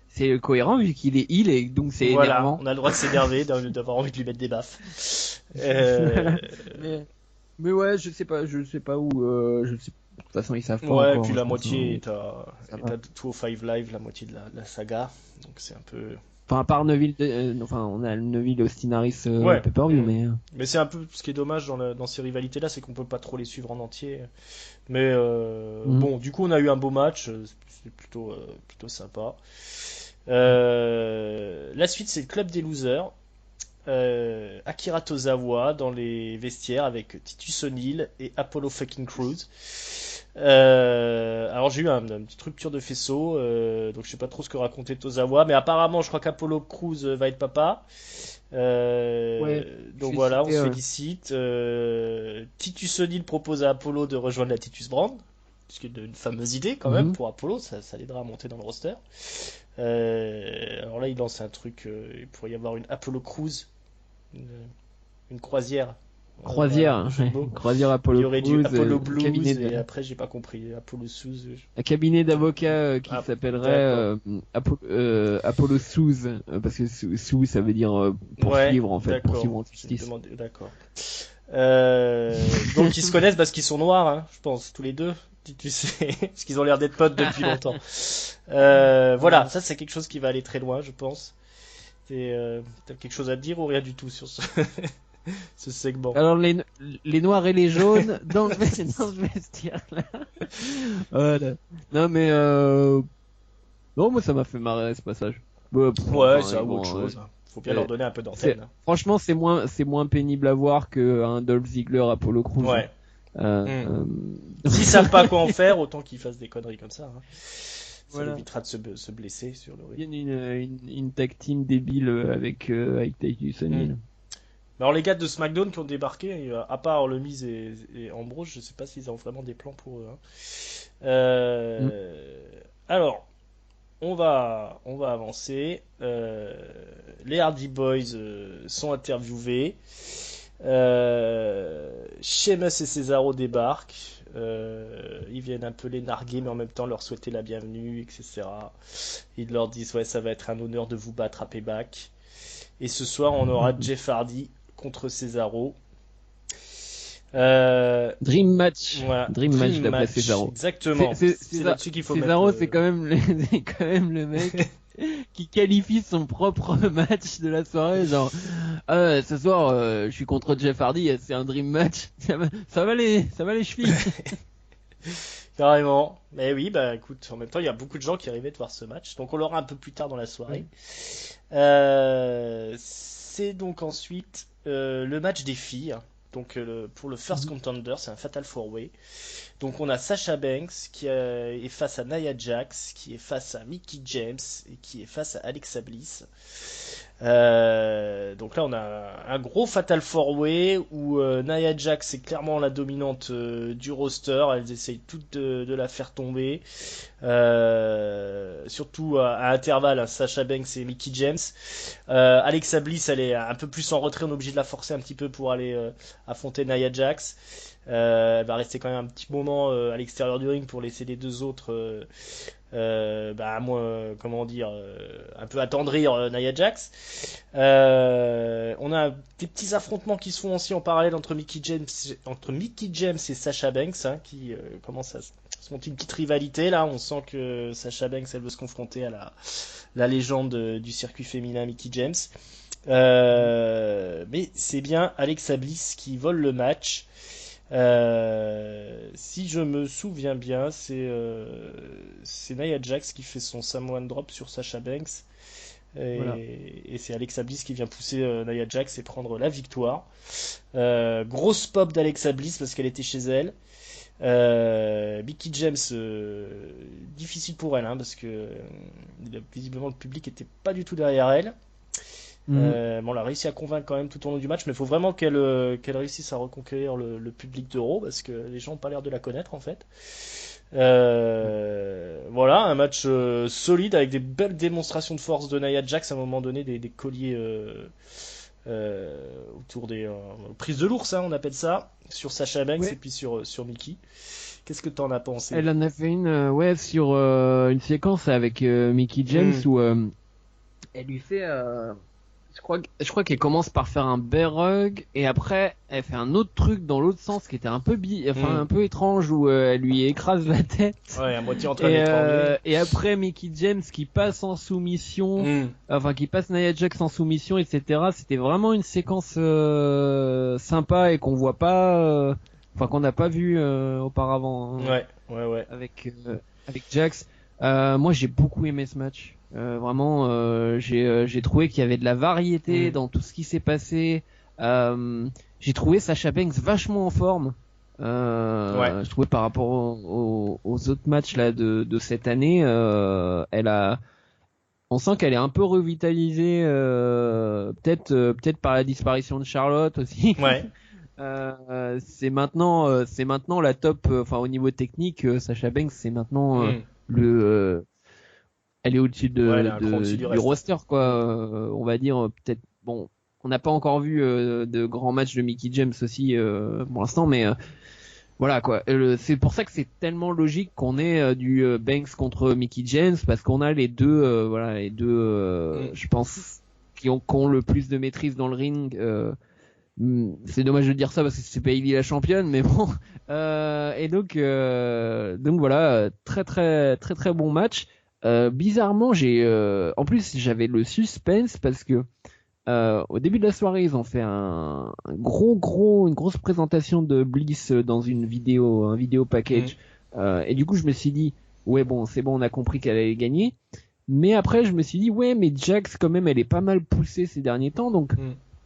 c'est cohérent vu qu'il est heal et donc c'est Voilà, énervant. on a le droit de s'énerver, d'avoir envie de lui mettre des baffes. Euh, mais, mais ouais, je sais pas où. Je sais, de toute façon, ils savent pas Ouais, et encore, puis hein, je la pense. moitié Hein. Ça est va. à 205 Live, la moitié de la saga. Donc c'est un peu. Enfin, à part Neville, enfin, on a le Neville Austin Harris Ouais. pay-per-view, Hmm. mais. Mais c'est un peu ce qui est dommage dans ces rivalités-là, c'est qu'on peut pas trop les suivre en entier. Mais Mhm. bon, du coup, on a eu un beau match, c'est plutôt sympa. Mhm. La suite, c'est le club des losers. Akira Tozawa dans les vestiaires avec Titus O'Neil et Apollo fucking Crews. Alors j'ai eu une petite rupture de faisceau, donc je sais pas trop ce que racontait Tozawa, mais apparemment je crois qu'Apollo Crews va être papa. Ouais, Donc voilà, on félicité. se félicite. Titus O'Neil propose à Apollo de rejoindre la Titus Brand, ce qui est une fameuse idée quand même Mhm. pour Apollo, ça l'aidera à monter dans le roster. Alors là, il lance un truc, il pourrait y avoir une Apollo Cruise, une, une croisière. Voilà, le Croisière, jeu de mots. croisière Il y Apollo aurait du Crews, Apollo cabinet Blues et après j'ai pas compris Apollo Sous. un cabinet d'avocats qui Ah, s'appellerait d'accord. Apollo Sous, parce que Sous ça veut dire Ouais, poursuivre en fait, d'accord. poursuivre en Je me justice. demandais, d'accord. Donc ils se connaissent parce qu'ils sont noirs, hein, je pense, tous les deux. Tu sais, parce qu'ils ont l'air d'être potes depuis longtemps. Voilà, Voilà. ça c'est quelque chose qui va aller très loin, je pense. T'as quelque chose à dire ou rien du tout sur ce segment? Alors les noirs et les jaunes dans dans le vestiaire là. Voilà. Non mais non moi ça m'a fait marrer ce passage. Ouais, Enfin ça ou autre bon, chose. Faut bien leur c'est donner un peu d'antenne, hein. franchement c'est moins pénible à voir que un Dolph Ziggler Apollo Crews. Ouais. Hmm. Euh, S'ils savent pas quoi en faire, autant qu'ils fassent des conneries comme ça, hein. Ça voilà. l'évitera de se blesser sur le Il ring. y a une tag team débile avec Titus Hmm. O'Neil. Mais alors les gars de SmackDown qui ont débarqué, à part le Miz et Ambrose, je sais pas s'ils ont vraiment des plans pour eux, hein. Mm. Alors, on va avancer. Les Hardy Boys sont interviewés. Sheamus et Cesaro débarquent. Ils viennent un peu les narguer, mais en même temps leur souhaiter la bienvenue, etc. Ils leur disent ouais, ça va être un honneur de vous battre à Payback. Et ce soir, on aura Jeff Hardy contre Cesaro. Dream match. Voilà, Dream match Dream d'après Match, Cesaro. exactement. C'est là-dessus qu'il faut mettre Cesaro, le. c'est quand même le mec qui qualifie son propre match de la soirée. Genre, ce soir, je suis contre Jeff Hardy, c'est un dream match. Ça va les chevilles. Carrément. Mais oui, bah écoute, en même temps, il y a beaucoup de gens qui arrivaient de voir ce match. Donc on l'aura un peu plus tard dans la soirée. C'est donc ensuite le match des filles. Donc pour le First Mhm. Contender, c'est un Fatal 4-Way. Donc on a Sasha Banks qui est face à Nia Jax, qui est face à Mickie James et qui est face à Alexa Bliss. Donc là on a un gros Fatal 4-Way où Nia Jax est clairement la dominante du roster. Elles essayent toutes de la faire tomber. Surtout à intervalles, hein, Sasha Banks et Mickie James. Alexa Bliss, elle est un peu plus en retrait, on est obligé de la forcer un petit peu pour aller affronter Nia Jax. Elle va rester quand même un petit moment à l'extérieur du ring pour laisser les deux autres, comment dire, un peu attendrir Nia Jax. On a des petits affrontements qui se font aussi en parallèle entre Mickie James et Sasha Banks, hein, qui commencent à se monter une petite rivalité là. On sent que Sasha Banks elle veut se confronter à la légende du circuit féminin Mickie James. Mais c'est bien Alexa Bliss qui vole le match. Si je me souviens bien, c'est Nia Jax qui fait son Samoan Drop sur Sasha Banks. Voilà. Et c'est Alexa Bliss qui vient pousser Nia Jax et prendre la victoire. Grosse pop d'Alexa Bliss parce qu'elle était chez elle. Mickey James, difficile pour elle, hein, parce que visiblement le public était pas du tout derrière elle. Bon, elle a réussi à convaincre quand même tout au long du match, mais il faut vraiment qu'elle réussisse à reconquérir le public d'Euro, parce que les gens n'ont pas l'air de la connaître en fait. Voilà, un match solide avec des belles démonstrations de force de Nia Jax à un moment donné, des colliers autour des prises de l'ours, hein, on appelle ça, sur Sasha Banks Ouais. et puis sur Mickey. Qu'est-ce que t'en as pensé? Elle en a fait une, ouais, sur une séquence avec Mickey James où elle lui fait, je crois qu'elle commence par faire un bear hug et après elle fait un autre truc dans l'autre sens qui était un peu un peu étrange où elle lui écrase la tête. Ouais, à moitié en train d'étrangler. Et après Mickey James qui passe en soumission, enfin qui passe Nia Jax en soumission, etc. C'était vraiment une séquence sympa et qu'on voit pas, enfin qu'on n'a pas vu auparavant. Hein, Ouais. avec Jax. Moi j'ai beaucoup aimé ce match. Vraiment, j'ai trouvé qu'il y avait de la variété dans tout ce qui s'est passé. J'ai trouvé Sasha Banks vachement en forme. Je trouvais par rapport aux autres matchs là de cette année, on sent qu'elle est un peu revitalisée, peut-être par la disparition de Charlotte aussi. Ouais. C'est maintenant la top, enfin au niveau technique, Sasha Banks c'est maintenant le elle est au-dessus Ouais, elle est un cran au-dessus du du reste. roster quoi. On va dire peut-être, bon, on n'a pas encore vu de grands matchs de Mickey James aussi pour l'instant, mais voilà quoi. C'est pour ça que c'est tellement logique qu'on ait du Banks contre Mickey James, parce qu'on a les deux je pense qui ont le plus de maîtrise dans le ring. C'est dommage de dire ça parce que c'est Bayley la championne, mais bon. Et donc voilà, très très très très bon match. Bizarrement, en plus j'avais le suspense parce que au début de la soirée, ils ont fait une grosse présentation de Bliss dans un vidéo package. Et du coup, je me suis dit, ouais bon, c'est bon, on a compris qu'elle allait gagner. Mais après, je me suis dit, ouais, mais Jax quand même, elle est pas mal poussée ces derniers temps, donc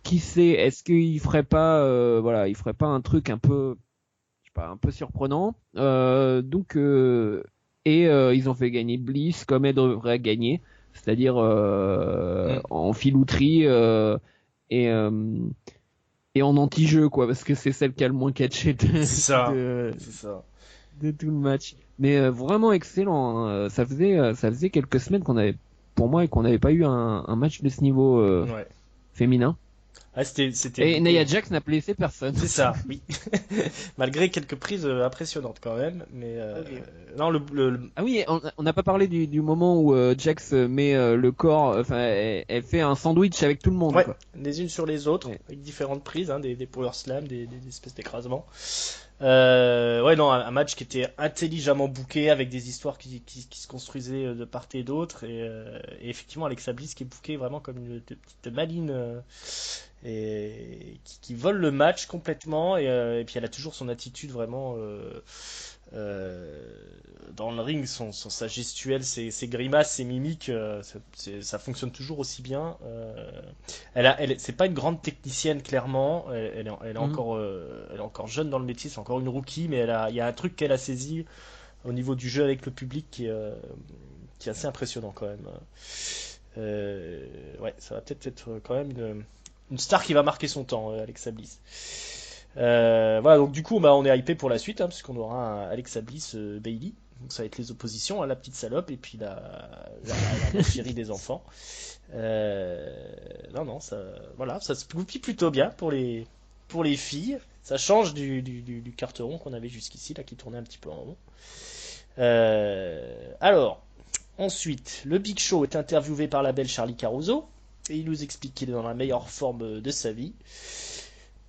qui sait, est-ce qu'il ferait pas, il ferait pas un truc un peu, je sais pas, un peu surprenant. Ils ont fait gagner Bliss comme elle devrait gagner, c'est-à-dire en filouterie et en anti-jeu quoi, parce que c'est celle qui a le moins catché C'est ça. de tout le match. Mais vraiment excellent. Hein. Ça faisait quelques semaines pour moi, qu'on n'avait pas eu un match de ce niveau féminin. Ah, c'était Et Nia Jax n'a blessé personne. C'est ça, oui. Malgré quelques prises impressionnantes quand même, mais non Ah oui, on n'a pas parlé du moment où Jax met le corps, enfin elle fait un sandwich avec tout le monde. Ouais, quoi. les unes sur les autres, avec différentes prises, hein, des power slams, des espèces d'écrasements. Un match qui était intelligemment booké avec des histoires qui se construisaient de part et d'autre, et effectivement Alexa Bliss qui est bookée vraiment comme une petite maline et qui vole le match complètement, et puis elle a toujours son attitude vraiment dans le ring, sa gestuelle, ses grimaces, ses mimiques, ça fonctionne toujours aussi bien. C'est pas une grande technicienne clairement, elle est encore jeune dans le métier, c'est encore une rookie, mais il y a un truc qu'elle a saisi au niveau du jeu avec le public qui est assez impressionnant quand même. Ça va peut-être être quand même une star qui va marquer son temps, Alexa Bliss. Voilà, donc du coup, on est hypé pour la suite, hein, puisqu'on aura un Alexa Bliss Bayley. Donc ça va être les oppositions, hein, la petite salope et puis la chérie des enfants. Ça se goupille plutôt bien pour les filles. Ça change du carteron qu'on avait jusqu'ici, là, qui tournait un petit peu en rond. Alors, ensuite, le Big Show est interviewé par la belle Charlie Caruso et il nous explique qu'il est dans la meilleure forme de sa vie.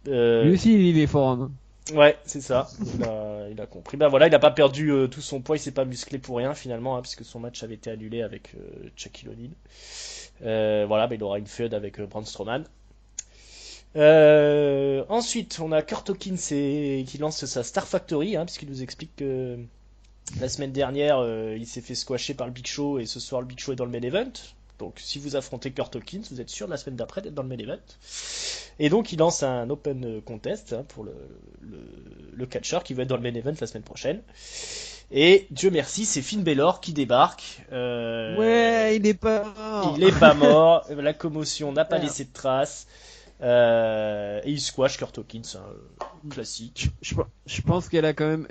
Lui aussi, il est fort. Hein. Ouais, c'est ça. Il a compris. Ben voilà, il n'a pas perdu tout son poids, il s'est pas musclé pour rien finalement, hein, puisque son match avait été annulé avec Shaquille O'Neal. Il aura une feud avec Braun Strowman. Ensuite, on a Kurt Hawkins qui lance sa Star Factory, hein, puisqu'il nous explique que la semaine dernière, il s'est fait squasher par le Big Show et ce soir le Big Show est dans le main event. Donc si vous affrontez Kurt Hawkins, vous êtes sûr la semaine d'après d'être dans le main event. Et donc il lance un open contest pour le catcheur qui va être dans le main event la semaine prochaine. Et Dieu merci, c'est Finn Balor qui débarque. Ouais, il est pas mort. Il est pas mort. La commotion n'a pas laissé de traces. Et il squash Kurt Hawkins, classique. Je pense qu'elle a quand même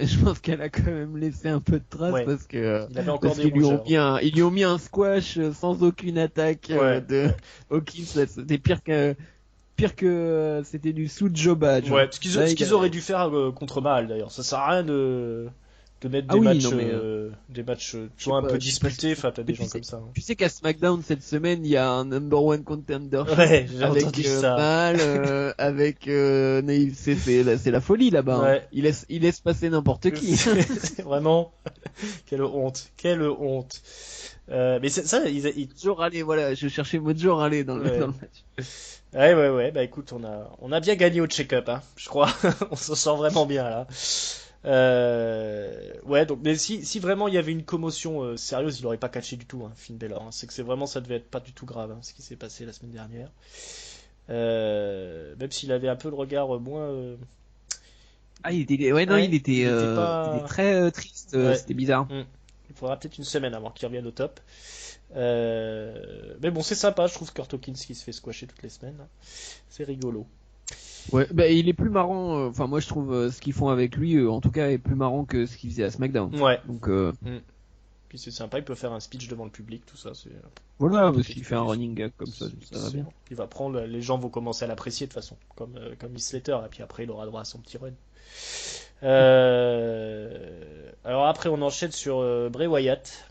laissé un peu de traces parce que il avait encore parce des qu'ils rougeurs. ils lui ont mis un squash sans aucune attaque de Hawkins. C'était pire que c'était du sous-joba. Ouais, ce qu'ils auraient dû faire contre Mahal d'ailleurs. Ça sert à rien de mettre des matchs tu vois, un peu disputés. Enfin, t'as des gens comme ça. Tu sais qu'à SmackDown cette semaine, il y a un number one contender j'ai avec entendu ça. Mahal, avec c'est la folie là-bas. Ouais. Hein. Il laisse passer n'importe qui. C'est vraiment quelle honte. Mais ça, Mojo Rawley, voilà, je cherchais Mojo Rawley dans le match. Ouais. Bah écoute, on a bien gagné au check-up, hein, je crois. On s'en sort vraiment bien là. Ouais, donc mais si vraiment il y avait une commotion sérieuse, il aurait pas catché du tout, hein, Finn Balor. Hein. C'est que ça devait être pas du tout grave, hein, ce qui s'est passé la semaine dernière. Même s'il avait un peu le regard moins. Il était très triste. Ouais. C'était bizarre. Il faudra peut-être une semaine avant qu'il revienne au top. Mais bon, c'est sympa, je trouve Kurt Hawkins qui se fait squasher toutes les semaines. C'est rigolo. Ouais, il est plus marrant. Enfin, moi, je trouve ce qu'ils font avec lui, en tout cas, est plus marrant que ce qu'il faisait à SmackDown. Ouais. Donc. Puis c'est sympa, il peut faire un speech devant le public, tout ça. Voilà, parce qu'il fait un running gag comme ça va bien. Il va prendre, les gens vont commencer à l'apprécier de toute façon, comme Heath Slater, et puis après il aura droit à son petit run. Alors après on enchaîne sur Bray Wyatt.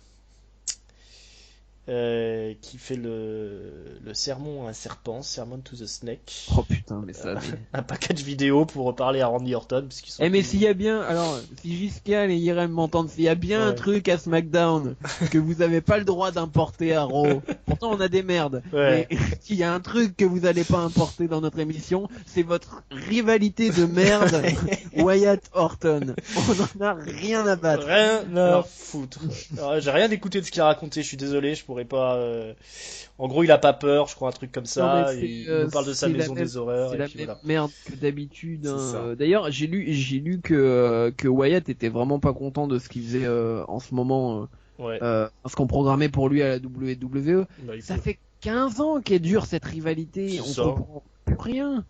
Qui fait le sermon à un serpent, Sermon to the Snake. Oh putain, mais ça. Un package vidéo pour parler à Randy Orton. Mais s'il y a bien, alors, si Giscal et Irem m'entendent, s'il y a bien un truc à SmackDown que vous avez pas le droit d'importer à Raw, pourtant on a des merdes, mais s'il y a un truc que vous allez pas importer dans notre émission, c'est votre rivalité de merde Wyatt-Orton. On en a rien à battre. Rien à foutre. Alors, j'ai rien écouté de ce qu'il a raconté, je suis désolé, je pourrais pas. En gros, il a pas peur, je crois, un truc comme ça. Il nous parle de sa maison des horreurs. C'est la même merde que d'habitude. Hein. D'ailleurs, j'ai lu que Wyatt était vraiment pas content de ce qu'il faisait en ce moment. Parce qu'on programmait pour lui à la WWE. Ça fait 15 ans qu'elle dure cette rivalité. On comprend plus rien.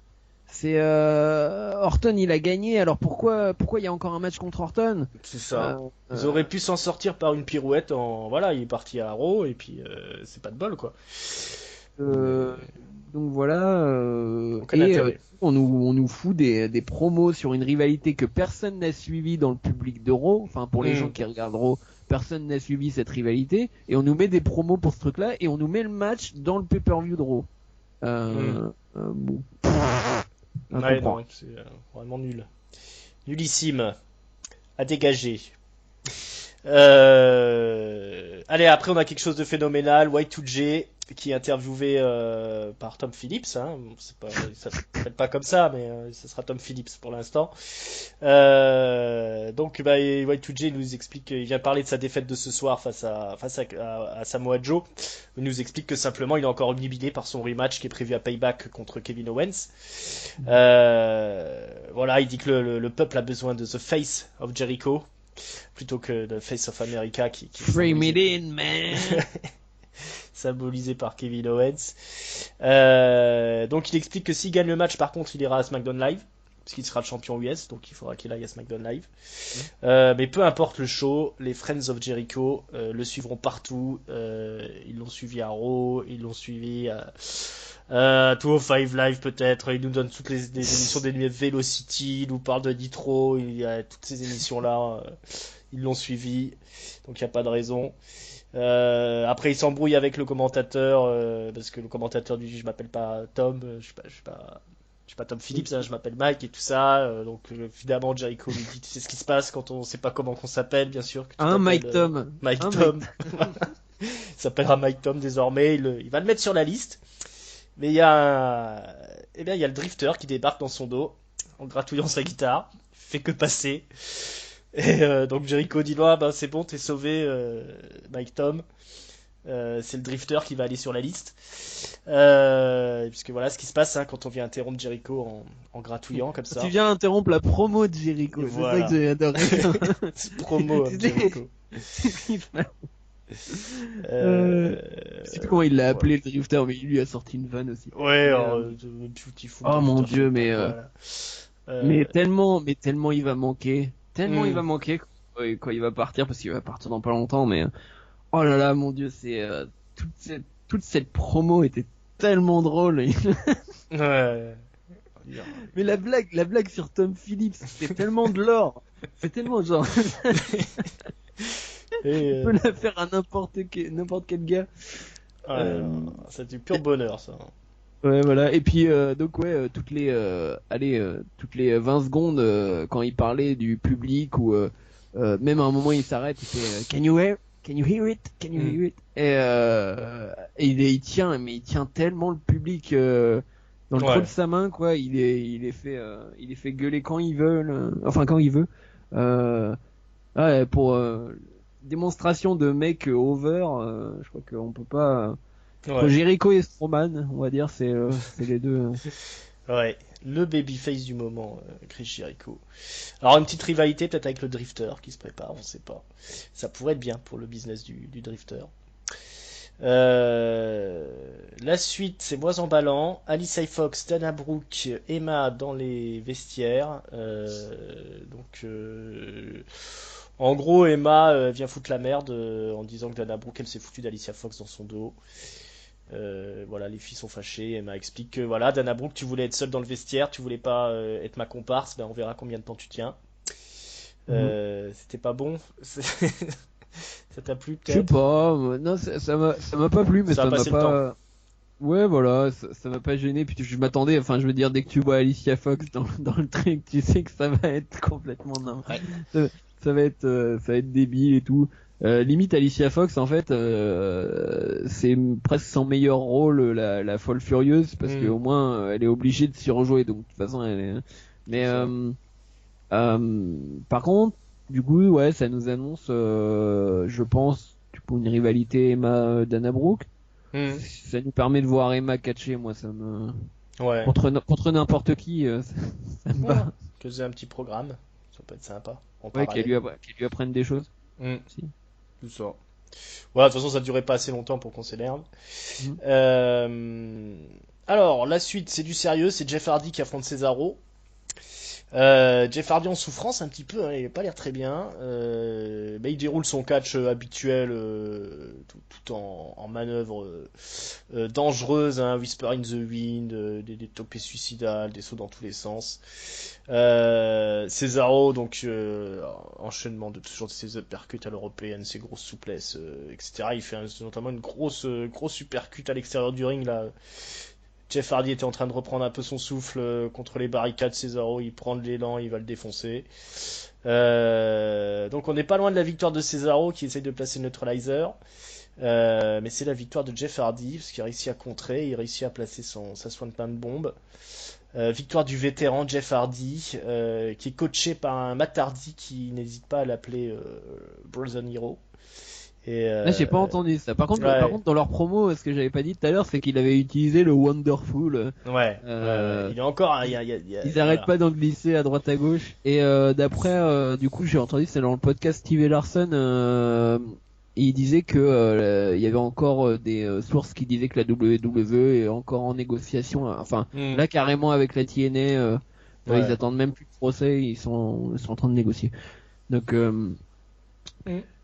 C'est Orton, il a gagné. Alors pourquoi il y a encore un match contre Orton? C'est ça. Ils auraient pu s'en sortir par une pirouette. Il est parti à Raw et puis c'est pas de bol quoi. Donc voilà. On nous fout des promos sur une rivalité que personne n'a suivi dans le public de Raw. Enfin pour les gens qui regardent Raw, personne n'a suivi cette rivalité et on nous met des promos pour ce truc-là et on nous met le match dans le pay-per-view de Raw. Bon. C'est vraiment nul. Nullissime. À dégager. Allez, après on a quelque chose de phénoménal. Y2J qui est interviewé par Tom Phillips. Hein. Ça s'appelle pas comme ça, mais ça sera Tom Phillips pour l'instant. Donc Y2J nous explique qu'il vient parler de sa défaite de ce soir face à Samoa Joe. Il nous explique que simplement il est encore omnibilé par son rematch qui est prévu à Payback contre Kevin Owens. Il dit que le peuple a besoin de The Face of Jericho plutôt que The Face of America qui Frame it in, man. Symbolisé par Kevin Owens. Donc il explique que s'il gagne le match, par contre, il ira à SmackDown Live, parce qu'il sera le champion US, donc il faudra qu'il aille à SmackDown Live. Mais peu importe le show, les Friends of Jericho le suivront partout. Ils l'ont suivi à Raw, ils l'ont suivi à 205 Live peut-être. Ils nous donnent toutes les émissions des Velocity, ils nous parlent de Nitro, il y a toutes ces émissions-là. Ils l'ont suivi, donc il n'y a pas de raison. Après il s'embrouille avec le commentateur parce que le commentateur lui dit je m'appelle pas Tom, je suis pas Tom Phillips, hein, je m'appelle Mike et tout ça. Donc évidemment Jericho lui dit tu sais ce qui se passe quand on sait pas comment qu'on s'appelle, bien sûr. Mike Tom. Mike Tom. Il s'appellera Mike Tom désormais. Il va le mettre sur la liste. Mais il y a le drifter qui débarque dans son dos en gratouillant sa guitare. Il fait que passer. Et donc Jericho dit c'est bon, t'es sauvé, Mike Tom. C'est le drifter qui va aller sur la liste. Puisque voilà ce qui se passe hein, quand on vient interrompre Jericho en gratouillant comme ça. Tu viens interrompre la promo de Jericho, Voilà. c'est ça que j'ai adoré. Promo Tu de sais, Jericho. Je sais plus comment il l'a appelé le drifter, mais il lui a sorti une vanne aussi. Ouais, Mais, alors, Beautiful oh mon Drifter, je Dieu, sais pas mais quoi, là. mais tellement il va manquer, il va manquer quand il va partir, parce qu'il va partir dans pas longtemps. Mais oh là là, mon Dieu, c'est toute cette promo était tellement drôle. Ouais. Mais la blague sur Tom Phillips, c'est tellement de l'or. C'est tellement genre, Et, on peut la faire à n'importe quel gars. ouais, c'est du pur bonheur, ça. Ouais, voilà. Et puis donc ouais, toutes les 20 secondes quand il parlait du public ou même à un moment il s'arrête, il fait Can you hear it? Can you hear it? Et il tient, mais il tient tellement le public dans le creux de sa main, quoi. Il est fait gueuler quand il veut, enfin quand il veut. Ouais, pour démonstration de mec over, je crois qu'on peut pas. Entre Jericho et Strowman, on va dire, c'est les deux. Ouais, le babyface du moment, Chris Jericho. Alors une petite rivalité peut-être avec le Drifter qui se prépare, on sait pas. Ça pourrait être bien pour le business du Drifter. La suite, c'est moins emballant. Alicia Fox, Dana Brooke, Emma dans les vestiaires. En gros, Emma vient foutre la merde en disant que Dana Brooke elle s'est foutue d'Alicia Fox dans son dos. Voilà, les filles sont fâchées. Emma explique que voilà, Dana Brooke, tu voulais être seule dans le vestiaire, tu voulais pas être ma comparse. Ben on verra combien de temps tu tiens. C'était pas bon. Ça t'a plu Je sais peut-être? pas, non, ça m'a pas plu, mais Ça a ça m'a passé le temps. pas. Ouais, voilà, ça m'a pas gêné. Puis je m'attendais, enfin, je veux dire, dès que tu vois Alicia Fox dans le truc, tu sais que ça va être complètement Ouais. ça va être débile et tout. Limite Alicia Fox, en fait, c'est presque son meilleur rôle, la folle furieuse, parce que au moins elle est obligée de s'y rejouer. Donc de toute façon, elle est. Mais par contre, du coup, ouais, ça nous annonce, je pense, du coup, une rivalité Emma Dana Brooke. Ça nous permet de voir Emma catcher, moi ça me Ouais. contre n'importe qui, ça me va. Que j'ai un petit programme, ça peut être sympa. En Ouais, parallèle. qu'elle lui apprenne des choses. Si. Tout ça. Ouais, de toute façon, ça durait pas assez longtemps pour qu'on s'énerve. Mhm. Alors, la suite, c'est du sérieux. C'est Jeff Hardy qui affronte Cesaro. Jeff Hardy en souffrance un petit peu, hein, il n'a pas l'air très bien. Il déroule son catch habituel tout en manœuvre dangereuse, hein, Whisper in the Wind, des toppés suicidales, des sauts dans tous les sens. Cesaro, donc enchaînement de toujours de ses uppercuts à l'européenne, ses grosses souplesses, etc. Il fait notamment une grosse uppercut à l'extérieur du ring là. Jeff Hardy était en train de reprendre un peu son souffle contre les barricades. Cesaro, il prend de l'élan, il va le défoncer. Donc on n'est pas loin de la victoire de Cesaro qui essaye de placer le neutralizer. Mais c'est la victoire de Jeff Hardy parce qu'il a réussi à contrer, il a réussi à placer sa swanton bomb. Victoire du vétéran Jeff Hardy qui est coaché par un Matt Hardy qui n'hésite pas à l'appeler Brother Hero. Là, j'ai pas entendu ça. Par contre, ouais. dans leur promo, ce que j'avais pas dit tout à l'heure, c'est qu'il avait utilisé le Wonderful. Ouais. Il est encore. Ils arrêtent pas d'en glisser à droite à gauche. Et d'après, du coup, j'ai entendu, c'est dans le podcast Steve Larson. Il disait que il y avait encore des sources qui disaient que la WWE est encore en négociation. Enfin, là carrément avec la TNA, ils attendent même plus de procès, ils sont en train de négocier. Donc,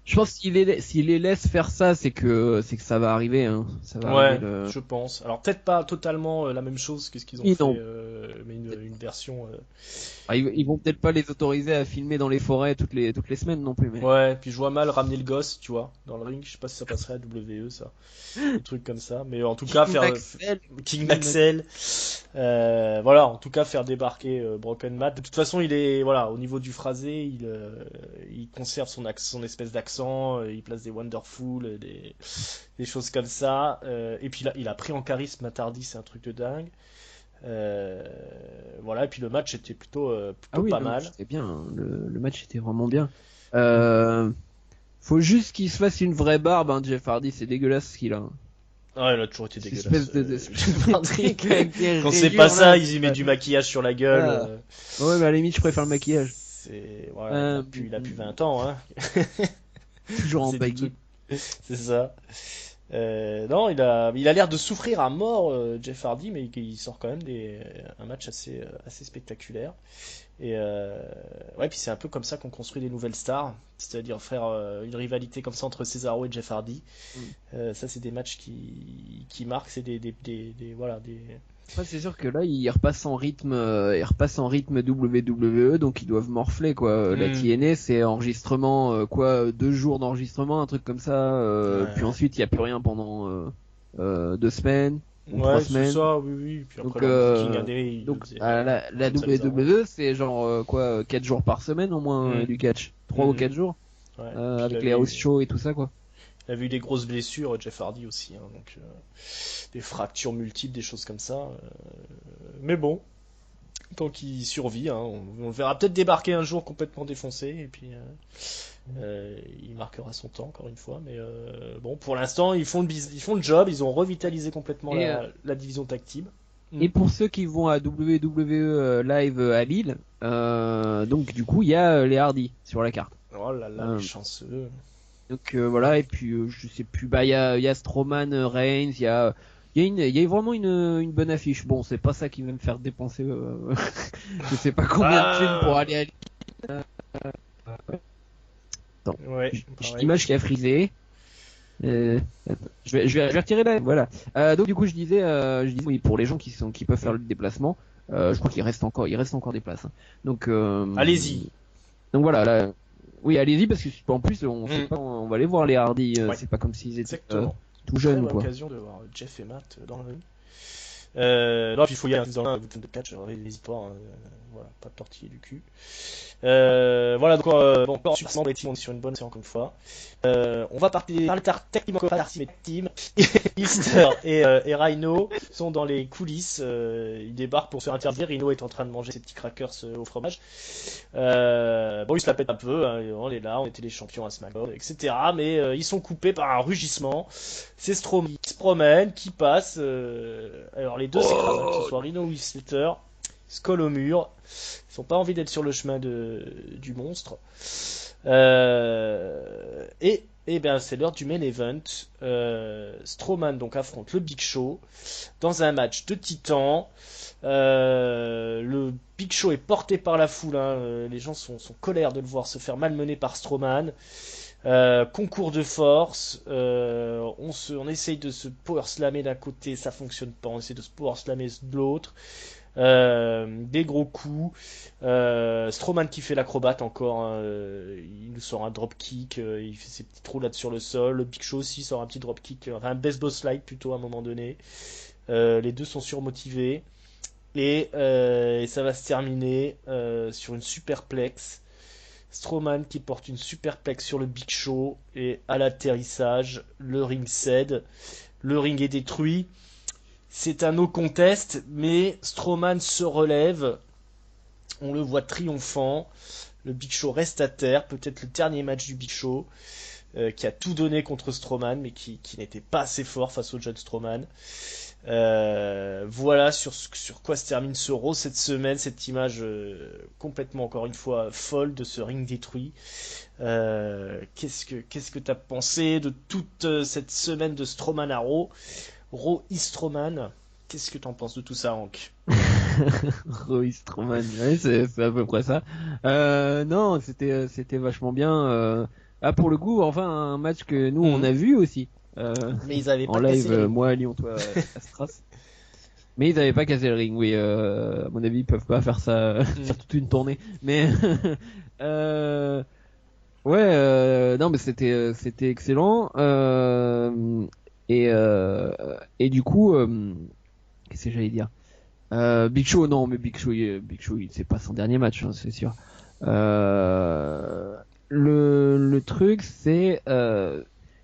je pense s'il les laisse faire ça, c'est que ça va arriver. Hein. Ça va arriver je pense. Alors peut-être pas totalement la même chose que ce qu'ils ont fait, mais une version. Ils vont peut-être pas les autoriser à filmer dans les forêts toutes les semaines non plus. Mais... Ouais, puis je vois mal ramener le gosse, tu vois, dans le ring. Je sais pas si ça passerait à WWE ça, des trucs comme ça. Mais en tout cas King Maxwell. Voilà, en tout cas faire débarquer Broken Matt. De toute façon, il est voilà au niveau du phrasé, il conserve son espèce d'accent, il place des wonderful, des choses comme ça. Et puis là, il a pris en charisme Matt Hardy, c'est un truc de dingue. Voilà, et puis le match était plutôt pas mal. C'était bien, hein. Le match était vraiment bien. Faut juste qu'il se fasse une vraie barbe, hein, Jeff Hardy, c'est dégueulasse ce qu'il a. Ouais, il a toujours été Cette dégueulasse. Quand c'est rayures, pas ça, là, ils y mettent du maquillage sur la gueule. Ouais, mais à la limite, je préfère le maquillage. Voilà, il a plus 20 ans, hein. Toujours en C'est baggy. C'est ça. Non, il a l'air de souffrir à mort, Jeff Hardy, mais il sort quand même un match assez spectaculaire. Et ouais, puis c'est un peu comme ça qu'on construit des nouvelles stars, c'est-à-dire faire une rivalité comme ça entre Cesaro et Jeff Hardy. Ça, c'est des matchs qui marquent, c'est voilà, Après, c'est sûr que là, il repasse en rythme WWE, donc ils doivent morfler, quoi. La TNA, c'est enregistrement, 2 jours d'enregistrement, un truc comme ça, puis ensuite, il n'y a plus rien pendant 2 semaines. Ou 3 semaines. C'est ça, oui. Puis donc, après, la WWE, c'est genre 4 jours par semaine au moins du catch. 3 ou 4 jours. Ouais. Avec les house shows et tout ça, quoi. Il a eu des grosses blessures, Jeff Hardy aussi, hein, donc des fractures multiples, des choses comme ça. Mais bon, tant qu'il survit, hein, on le verra peut-être débarquer un jour complètement défoncé, et puis il marquera son temps encore une fois. Mais bon, pour l'instant, ils font le job, ils ont revitalisé complètement la division tag team. Et pour ceux qui vont à WWE Live à Lille, donc du coup il y a les Hardy sur la carte. Oh là là, les chanceux. Donc voilà, et puis je sais plus, il y a Strowman, Reigns, il y a vraiment une bonne affiche. Bon, c'est pas ça qui va me faire dépenser je sais pas combien de thunes pour aller à Lille. Attends, j'ai l'image qui a frisé. Je vais retirer là, voilà. Donc du coup je disais oui, pour les gens qui peuvent faire le déplacement, je crois qu'il reste encore des places. Hein. Donc allez-y. Donc voilà, là, oui, allez-y parce que en plus on sait pas, on va aller voir les Hardy, c'est pas comme s'ils étaient tout jeunes, quoi. C'est l'occasion de voir Jeff et Matt dans le ring. Non, puis il faut y aller dans un week-end de catch, n'hésite pas, voilà, pas de tortiller du cul. Voilà, donc bon, on est sur une bonne séance encore une fois. On va parler techniquement par team. Easter et Rhino sont dans les coulisses. Ils débarquent pour se faire interdire. Rhino est en train de manger ses petits crackers au fromage. Bon, il se la pète un peu. Hein, on est là, on était les champions à SmackDown, etc. Mais ils sont coupés par un rugissement. C'est Strowman qui se promène, qui passe. Alors les deux s'écrasent, que ce soit Rhino ou Slater. Ils se collent au mur. Ils n'ont pas envie d'être sur le chemin du monstre. Et bien c'est l'heure du main event. Strowman donc affronte le Big Show dans un match de titans. Le Big Show est porté par la foule. Hein. Les gens sont colères de le voir se faire malmener par Strowman. Concours de force. On essaye de se power slammer d'un côté, ça fonctionne pas. On essaie de se power slammer de l'autre. Des gros coups. Strowman qui fait l'acrobate encore. Hein, il nous sort un drop kick. Il fait ses petites roulades sur le sol. Le Big Show aussi sort un petit drop kick. Enfin un baseball slide plutôt à un moment donné. Les deux sont surmotivés. Et ça va se terminer sur une superplex. Strowman qui porte une superplex sur le Big Show. Et à l'atterrissage, le ring cède. Le ring est détruit. C'est un no contest, mais Strowman se relève. On le voit triomphant. Le Big Show reste à terre. Peut-être le dernier match du Big Show. Qui a tout donné contre Strowman, mais qui n'était pas assez fort face au John Strowman. Voilà sur quoi se termine ce Raw cette semaine. Cette image complètement, encore une fois, folle de ce ring détruit. Qu'est-ce que t'as pensé de toute cette semaine de Strowman à Raw? Raw Strowman, qu'est-ce que t'en penses de tout ça, Hank? Raw Strowman, ouais, c'est à peu près ça. Non, c'était vachement bien. Pour le coup, enfin un match que nous on a vu aussi. Mais ils avaient pas en live, cassé le ring. moi à Lyon, toi à Stras. Mais ils avaient pas cassé le ring, oui. À mon avis, ils peuvent pas faire ça, faire toute une tournée. Mais ouais, non, mais c'était excellent. Et du coup, qu'est-ce que j'allais dire? Big Show, non, mais Big Show, c'est pas son dernier match, hein, c'est sûr. Le truc, c'est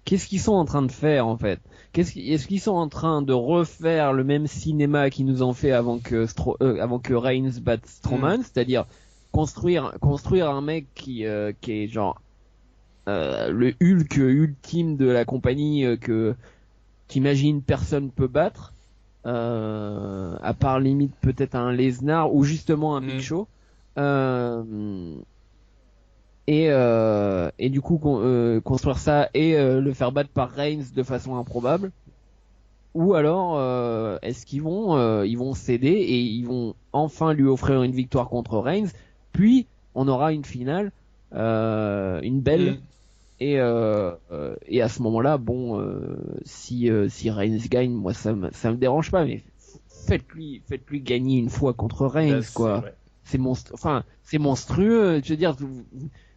qu'est-ce qu'ils sont en train de faire en fait? Est-ce qu'ils sont en train de refaire le même cinéma qu'ils nous ont fait avant que Reigns batte Strowman, c'est-à-dire construire un mec qui est genre le Hulk ultime de la compagnie que t'imagines personne peut battre, à part limite peut-être un Lesnar ou justement un Big Show. Et du coup construire ça et le faire battre par Reigns de façon improbable. Ou alors est-ce ils vont céder et ils vont enfin lui offrir une victoire contre Reigns, puis on aura une finale, une belle. Et à ce moment-là, bon, si Reigns gagne, moi ça me dérange pas, mais faites-lui gagner une fois contre Reigns, quoi. Ouais. C'est monstrueux. Je veux dire,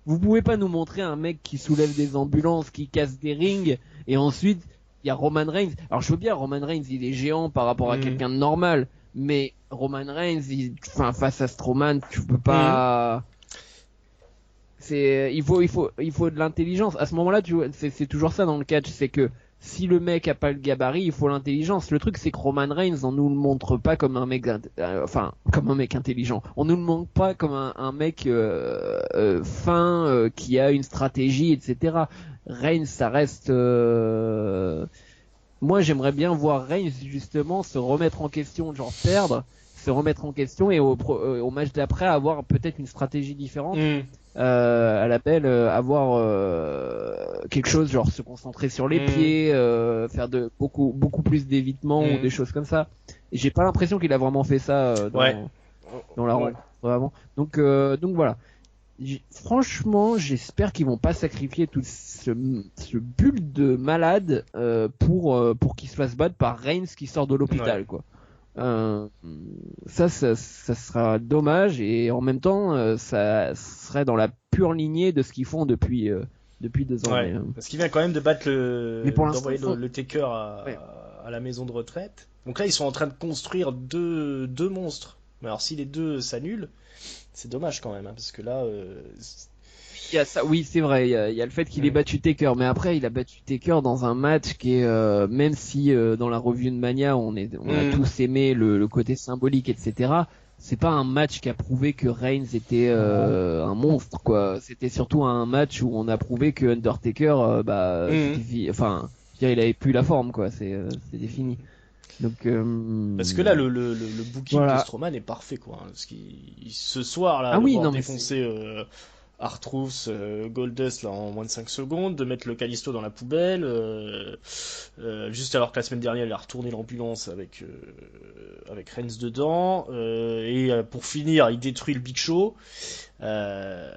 vous pouvez pas nous montrer un mec qui soulève des ambulances, qui casse des rings, et ensuite il y a Roman Reigns. Alors je veux bien, Roman Reigns, il est géant par rapport à quelqu'un de normal, mais Roman Reigns, face à Strowman, tu peux pas. Il faut de l'intelligence. À ce moment-là, tu vois, c'est toujours ça dans le catch, c'est que si le mec a pas le gabarit, il faut l'intelligence. Le truc, c'est que Roman Reigns, on nous le montre pas comme un mec, comme un mec intelligent. On nous le montre pas comme un mec fin, qui a une stratégie, etc. Reigns, ça reste. Moi, j'aimerais bien voir Reigns justement se remettre en question, genre perdre, se remettre en question et au match d'après avoir peut-être une stratégie différente. À l'appel, avoir quelque chose, genre se concentrer sur les pieds, faire de beaucoup plus d'évitement ou des choses comme ça. Et j'ai pas l'impression qu'il a vraiment fait ça dans la rencontre avant. Donc voilà. Franchement, j'espère qu'ils vont pas sacrifier tout ce bulle de malade pour qu'il se fasse battre par Reigns qui sort de l'hôpital, quoi. Ça sera dommage et en même temps ça serait dans la pure lignée de ce qu'ils font depuis 2 ans. Parce qu'il vient quand même de battre d'envoyer le Taker à la maison de retraite. Donc là ils sont en train de construire deux monstres. Mais alors si les deux s'annulent, c'est dommage quand même, hein, parce que là. Il y a ça, oui, c'est vrai. Il y a le fait qu'il ait battu Taker, mais après il a battu Taker dans un match qui est, même si dans la revue de Mania on a tous aimé le côté symbolique, etc. C'est pas un match qui a prouvé que Reigns était un monstre, quoi. C'était surtout un match où on a prouvé que Undertaker, enfin, il avait plus la forme, quoi. C'était fini. Donc, parce que là, le booking de Strowman est parfait, quoi. Hein, parce ce soir, là, voir défoncer R-Truth, Goldust là, en moins de 5 secondes, de mettre le Kalisto dans la poubelle, juste alors que la semaine dernière, il a retourné l'ambulance avec Reigns dedans, et pour finir, il détruit le Big Show. Voilà.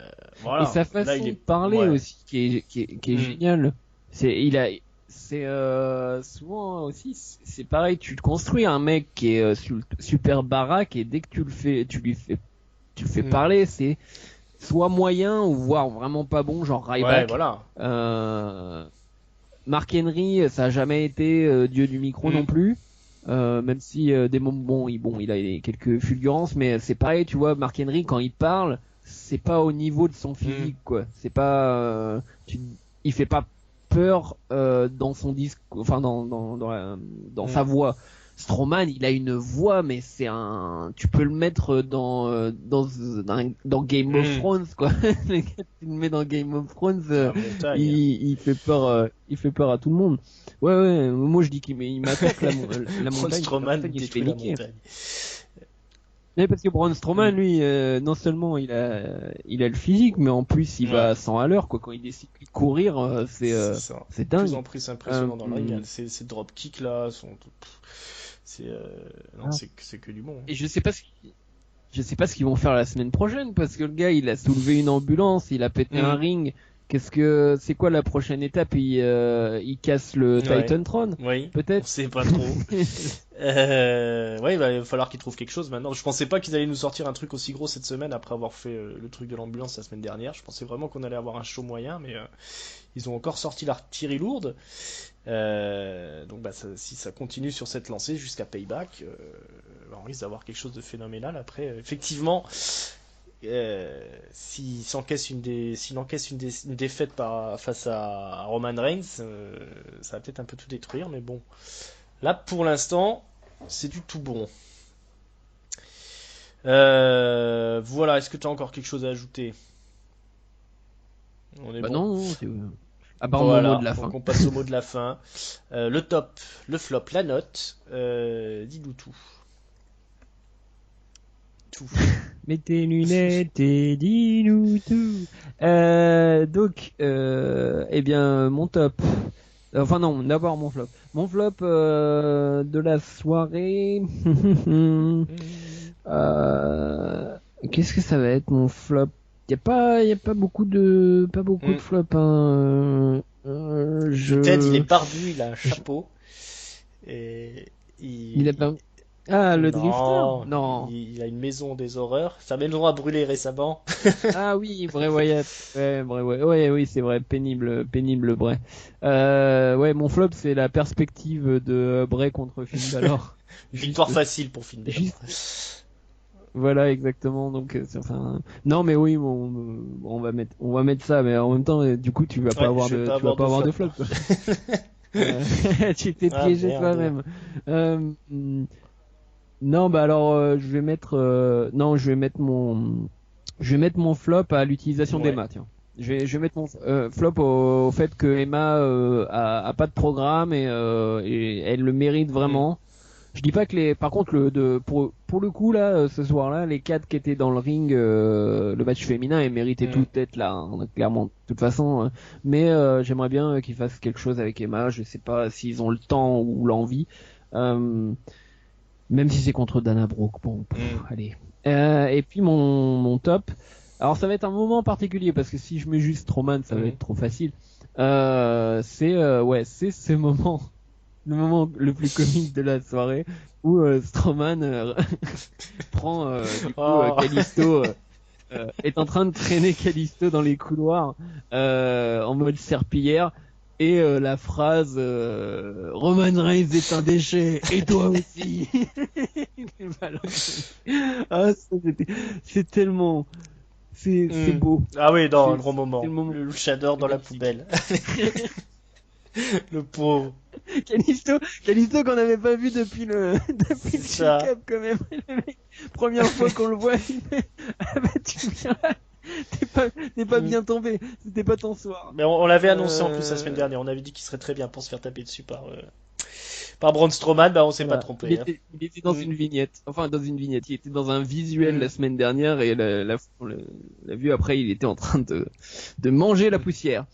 Et sa façon de parler aussi, qui est géniale. C'est souvent aussi, c'est pareil, tu te construis un mec qui est super baraque et dès que tu lui fais parler, c'est soit moyen ou voire vraiment pas bon, genre Ryback. Voilà. Mark Henry, ça a jamais été dieu du micro non plus. Même si des moments il a quelques fulgurances, mais c'est pareil, tu vois, Mark Henry quand il parle, c'est pas au niveau de son physique, quoi. C'est pas, il fait pas peur dans son disque, enfin dans sa voix. Strowman, il a une voix, mais tu peux le mettre dans Game of Thrones, quoi. Tu le mets dans Game of Thrones, il fait peur à tout le monde. Ouais, moi je dis qu'il m'attaque la montagne. Strowman détruit la montagne. Mais parce que Braun Strowman, lui, non seulement il a le physique, mais en plus il va à 100 à l'heure, quoi. Quand il décide de courir, c'est dingue. Plus en plus impressionnant dans le ring. Ces drop kicks là sont. C'est que du bon. Et je sais pas ce qu'ils vont faire la semaine prochaine, parce que le gars il a soulevé une ambulance, il a pété un ring. C'est quoi la prochaine étape? Il casse le Titantron? Oui. Peut-être. On sait pas trop. Il va falloir qu'ils trouvent quelque chose maintenant. Je pensais pas qu'ils allaient nous sortir un truc aussi gros cette semaine après avoir fait le truc de l'ambulance la semaine dernière. Je pensais vraiment qu'on allait avoir un show moyen, mais ils ont encore sorti l'artillerie lourde. Donc si ça continue sur cette lancée jusqu'à Payback, on risque d'avoir quelque chose de phénoménal. Après, effectivement, s'il encaisse une défaite face à Roman Reigns, ça va peut-être un peu tout détruire, mais bon, là pour l'instant, c'est du tout bon. Voilà, est-ce que tu as encore quelque chose à ajouter? On est Bah bon. non, à part mon Voilà, mot de la fin. donc on passe au mot de la fin. Le top, le flop, la note. Dis-nous tout. Tout. Mets tes lunettes et dis-nous tout. Eh bien, mon top. Enfin non, d'abord mon flop. Mon flop de la soirée. Euh, Qu'est-ce que ça va être mon flop? Y a pas beaucoup de Mm. flop. Hein. Ted, il est barbu, il a un chapeau. Et Il a il... pas. Ah, le drifter? Non, Non. il a une maison des horreurs. Sa maison a brûlé récemment. Ah oui, Bray Wyatt. Ouais, Bray Wyatt. Ouais, oui, c'est vrai, pénible Bray. Ouais, mon flop, c'est la perspective de Bray contre Finn Balor. Victoire Juste, facile pour Finn Balor. juste, voilà, exactement. Donc, enfin, non, mais oui, on va mettre ça, mais en même temps, du coup, tu vas pas Ouais, avoir je vais pas tu vas avoir pas de avoir flop, de non. flop, quoi. Tu t'es Ah piégé merde. toi-même. Non, bah alors, non, je vais mettre mon flop à l'utilisation Ouais. d'Emma, tiens. Je vais mettre mon flop au fait que Emma a pas de programme et elle le mérite Mm. vraiment. Je dis pas que par contre pour le coup là ce soir-là les quatre qui étaient dans le ring le match féminin ils méritaient Mm. tout d'être là hein, clairement de toute façon mais j'aimerais bien qu'ils fassent quelque chose avec Emma. Je sais pas s'ils ont le temps ou l'envie. Euh, Même si c'est contre Dana Brooke, bon, Mm. allez. Et puis mon top. Alors ça va être un moment particulier parce que si je mets juste Strowman, ça va Mm. être trop facile. C'est ce moment, le moment le plus comique de la soirée où Strowman prend du coup Oh. Kalisto est en train de traîner Kalisto dans les couloirs en mode serpillière et la phrase Roman Reigns est un déchet et toi aussi. Voilà. Ah, c'est tellement c'est Mm. beau. Ah oui, non, un grand C'est le moment. moment Le luchador c'est dans la magnifique. poubelle. Le pauvre. Calisto qu'on n'avait pas vu depuis le depuis C'est le ça. check-up quand même. Le mec, première fois qu'on le voit, il fait ah bah tu viens là, t'es pas Mm. bien tombé, c'était pas ton soir. Mais on l'avait annoncé en plus la semaine Euh, dernière. On avait dit qu'il serait très bien pour se faire taper dessus par Braun Strowman. Bah, on s'est pas voilà, trompé. Hein. il était dans Mm. une vignette, enfin dans une vignette, il était dans un visuel Mm. la semaine dernière et on l'a vu après, il était en train de manger la poussière,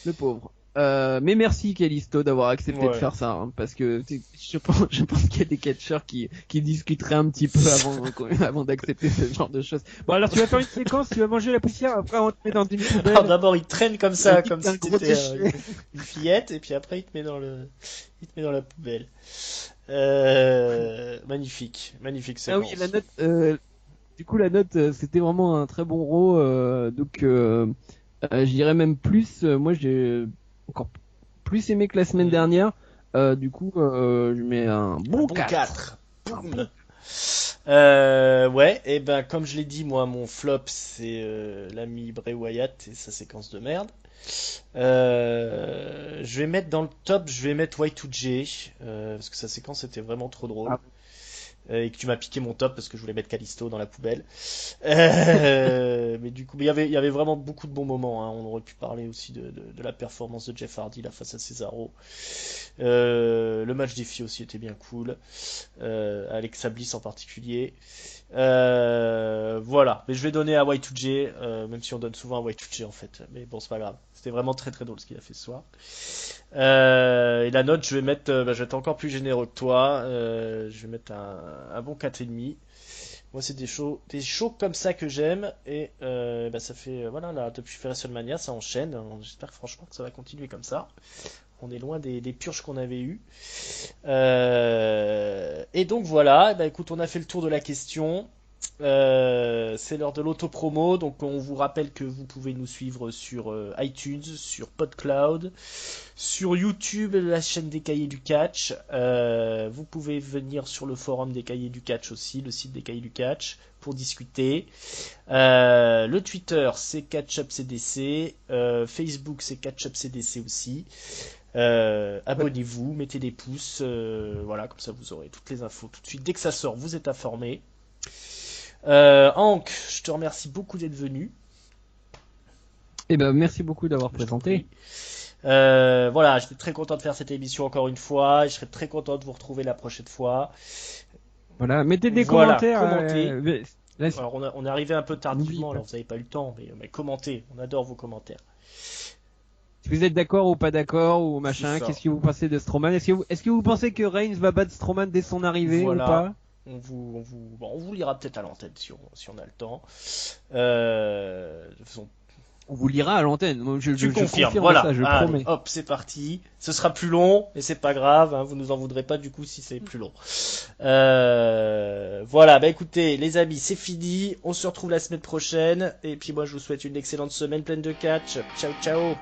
le pauvre. Mais merci Kalisto d'avoir accepté de Ouais. faire ça, hein, parce que je pense qu'il y a des catcheurs qui discuteraient un petit peu avant d'accepter ce genre de choses. Bon alors tu vas faire une séquence, tu vas manger la poussière, après on te met dans une Alors poubelle, d'abord il traîne comme on ça, dit que comme t'es un si gros t'étais déchet. une fillette, et puis après il te met dans la poubelle. Magnifique, magnifique Ah oui, séquence. du coup la note, c'était vraiment un très bon row, je dirais même plus, moi j'ai encore plus aimé que la semaine Mm. dernière, du coup je mets un Un bon bon 4. 4. Un Boum. bon Ouais, et ben comme je l'ai dit, moi mon flop c'est l'ami Bray Wyatt et sa séquence de merde. Je vais mettre dans le top, je vais mettre Y2J parce que sa séquence était vraiment trop drôle. Ah, Et que tu m'as piqué mon top parce que je voulais mettre Callisto dans la poubelle. Mais du coup, il y avait vraiment beaucoup de bons moments. Hein. On aurait pu parler aussi de la performance de Jeff Hardy là face à Cesaro. Le match des filles aussi était bien cool. Alexa Bliss en particulier. Voilà, mais je vais donner à Y2J, même si on donne souvent à Y2J en fait. Mais bon, c'est pas grave. C'était vraiment très très drôle ce qu'il a fait ce soir. Et la note, je vais mettre, je vais être encore plus généreux que toi. Je vais mettre un bon 4,5. Moi, c'est des shows comme ça que j'aime. Et ça fait, voilà, là, depuis WrestleMania, ça enchaîne. J'espère franchement que ça va continuer comme ça. On est loin des purges qu'on avait eues. Et donc voilà, écoute, on a fait le tour de la question. C'est l'heure de l'auto-promo, donc on vous rappelle que vous pouvez nous suivre sur iTunes, sur PodCloud, sur YouTube, la chaîne des Cahiers du Catch. Vous pouvez venir sur le forum des Cahiers du Catch aussi, le site des Cahiers du Catch, pour discuter. Le Twitter, c'est CatchUpCDC. Facebook, c'est CatchUpCDC aussi. Abonnez-vous, mettez des pouces, voilà, comme ça vous aurez toutes les infos tout de suite. Dès que ça sort, vous êtes informés. Hank, je te remercie beaucoup d'être venu. Eh ben, merci beaucoup d'avoir présenté. Voilà, j'étais très content de faire cette émission encore une fois. Je serais très content de vous retrouver la prochaine fois. Voilà, mettez des Voilà, commentaires. commentez. Là, Alors on est arrivé un peu n'oubliez tardivement, pas. alors vous n'avez pas eu le temps, mais commentez. On adore vos commentaires. Si vous êtes d'accord ou pas d'accord ou C'est machin, ça. qu'est-ce que vous pensez de Strowman? Est-ce que vous pensez que Reigns va battre Strowman dès son arrivée ou Voilà. pas? On vous lira peut-être à l'antenne si on a le temps. De toute façon, On vous lira à l'antenne. Moi, je tu confirmes, confirme voilà. ça, je Allez, promets. hop, c'est parti. Ce sera plus long, mais c'est pas grave. Hein, vous nous en voudrez pas du coup si c'est plus long. Voilà, bah écoutez, les amis, c'est fini. On se retrouve la semaine prochaine. Et puis moi, je vous souhaite une excellente semaine pleine de catch. Ciao, ciao.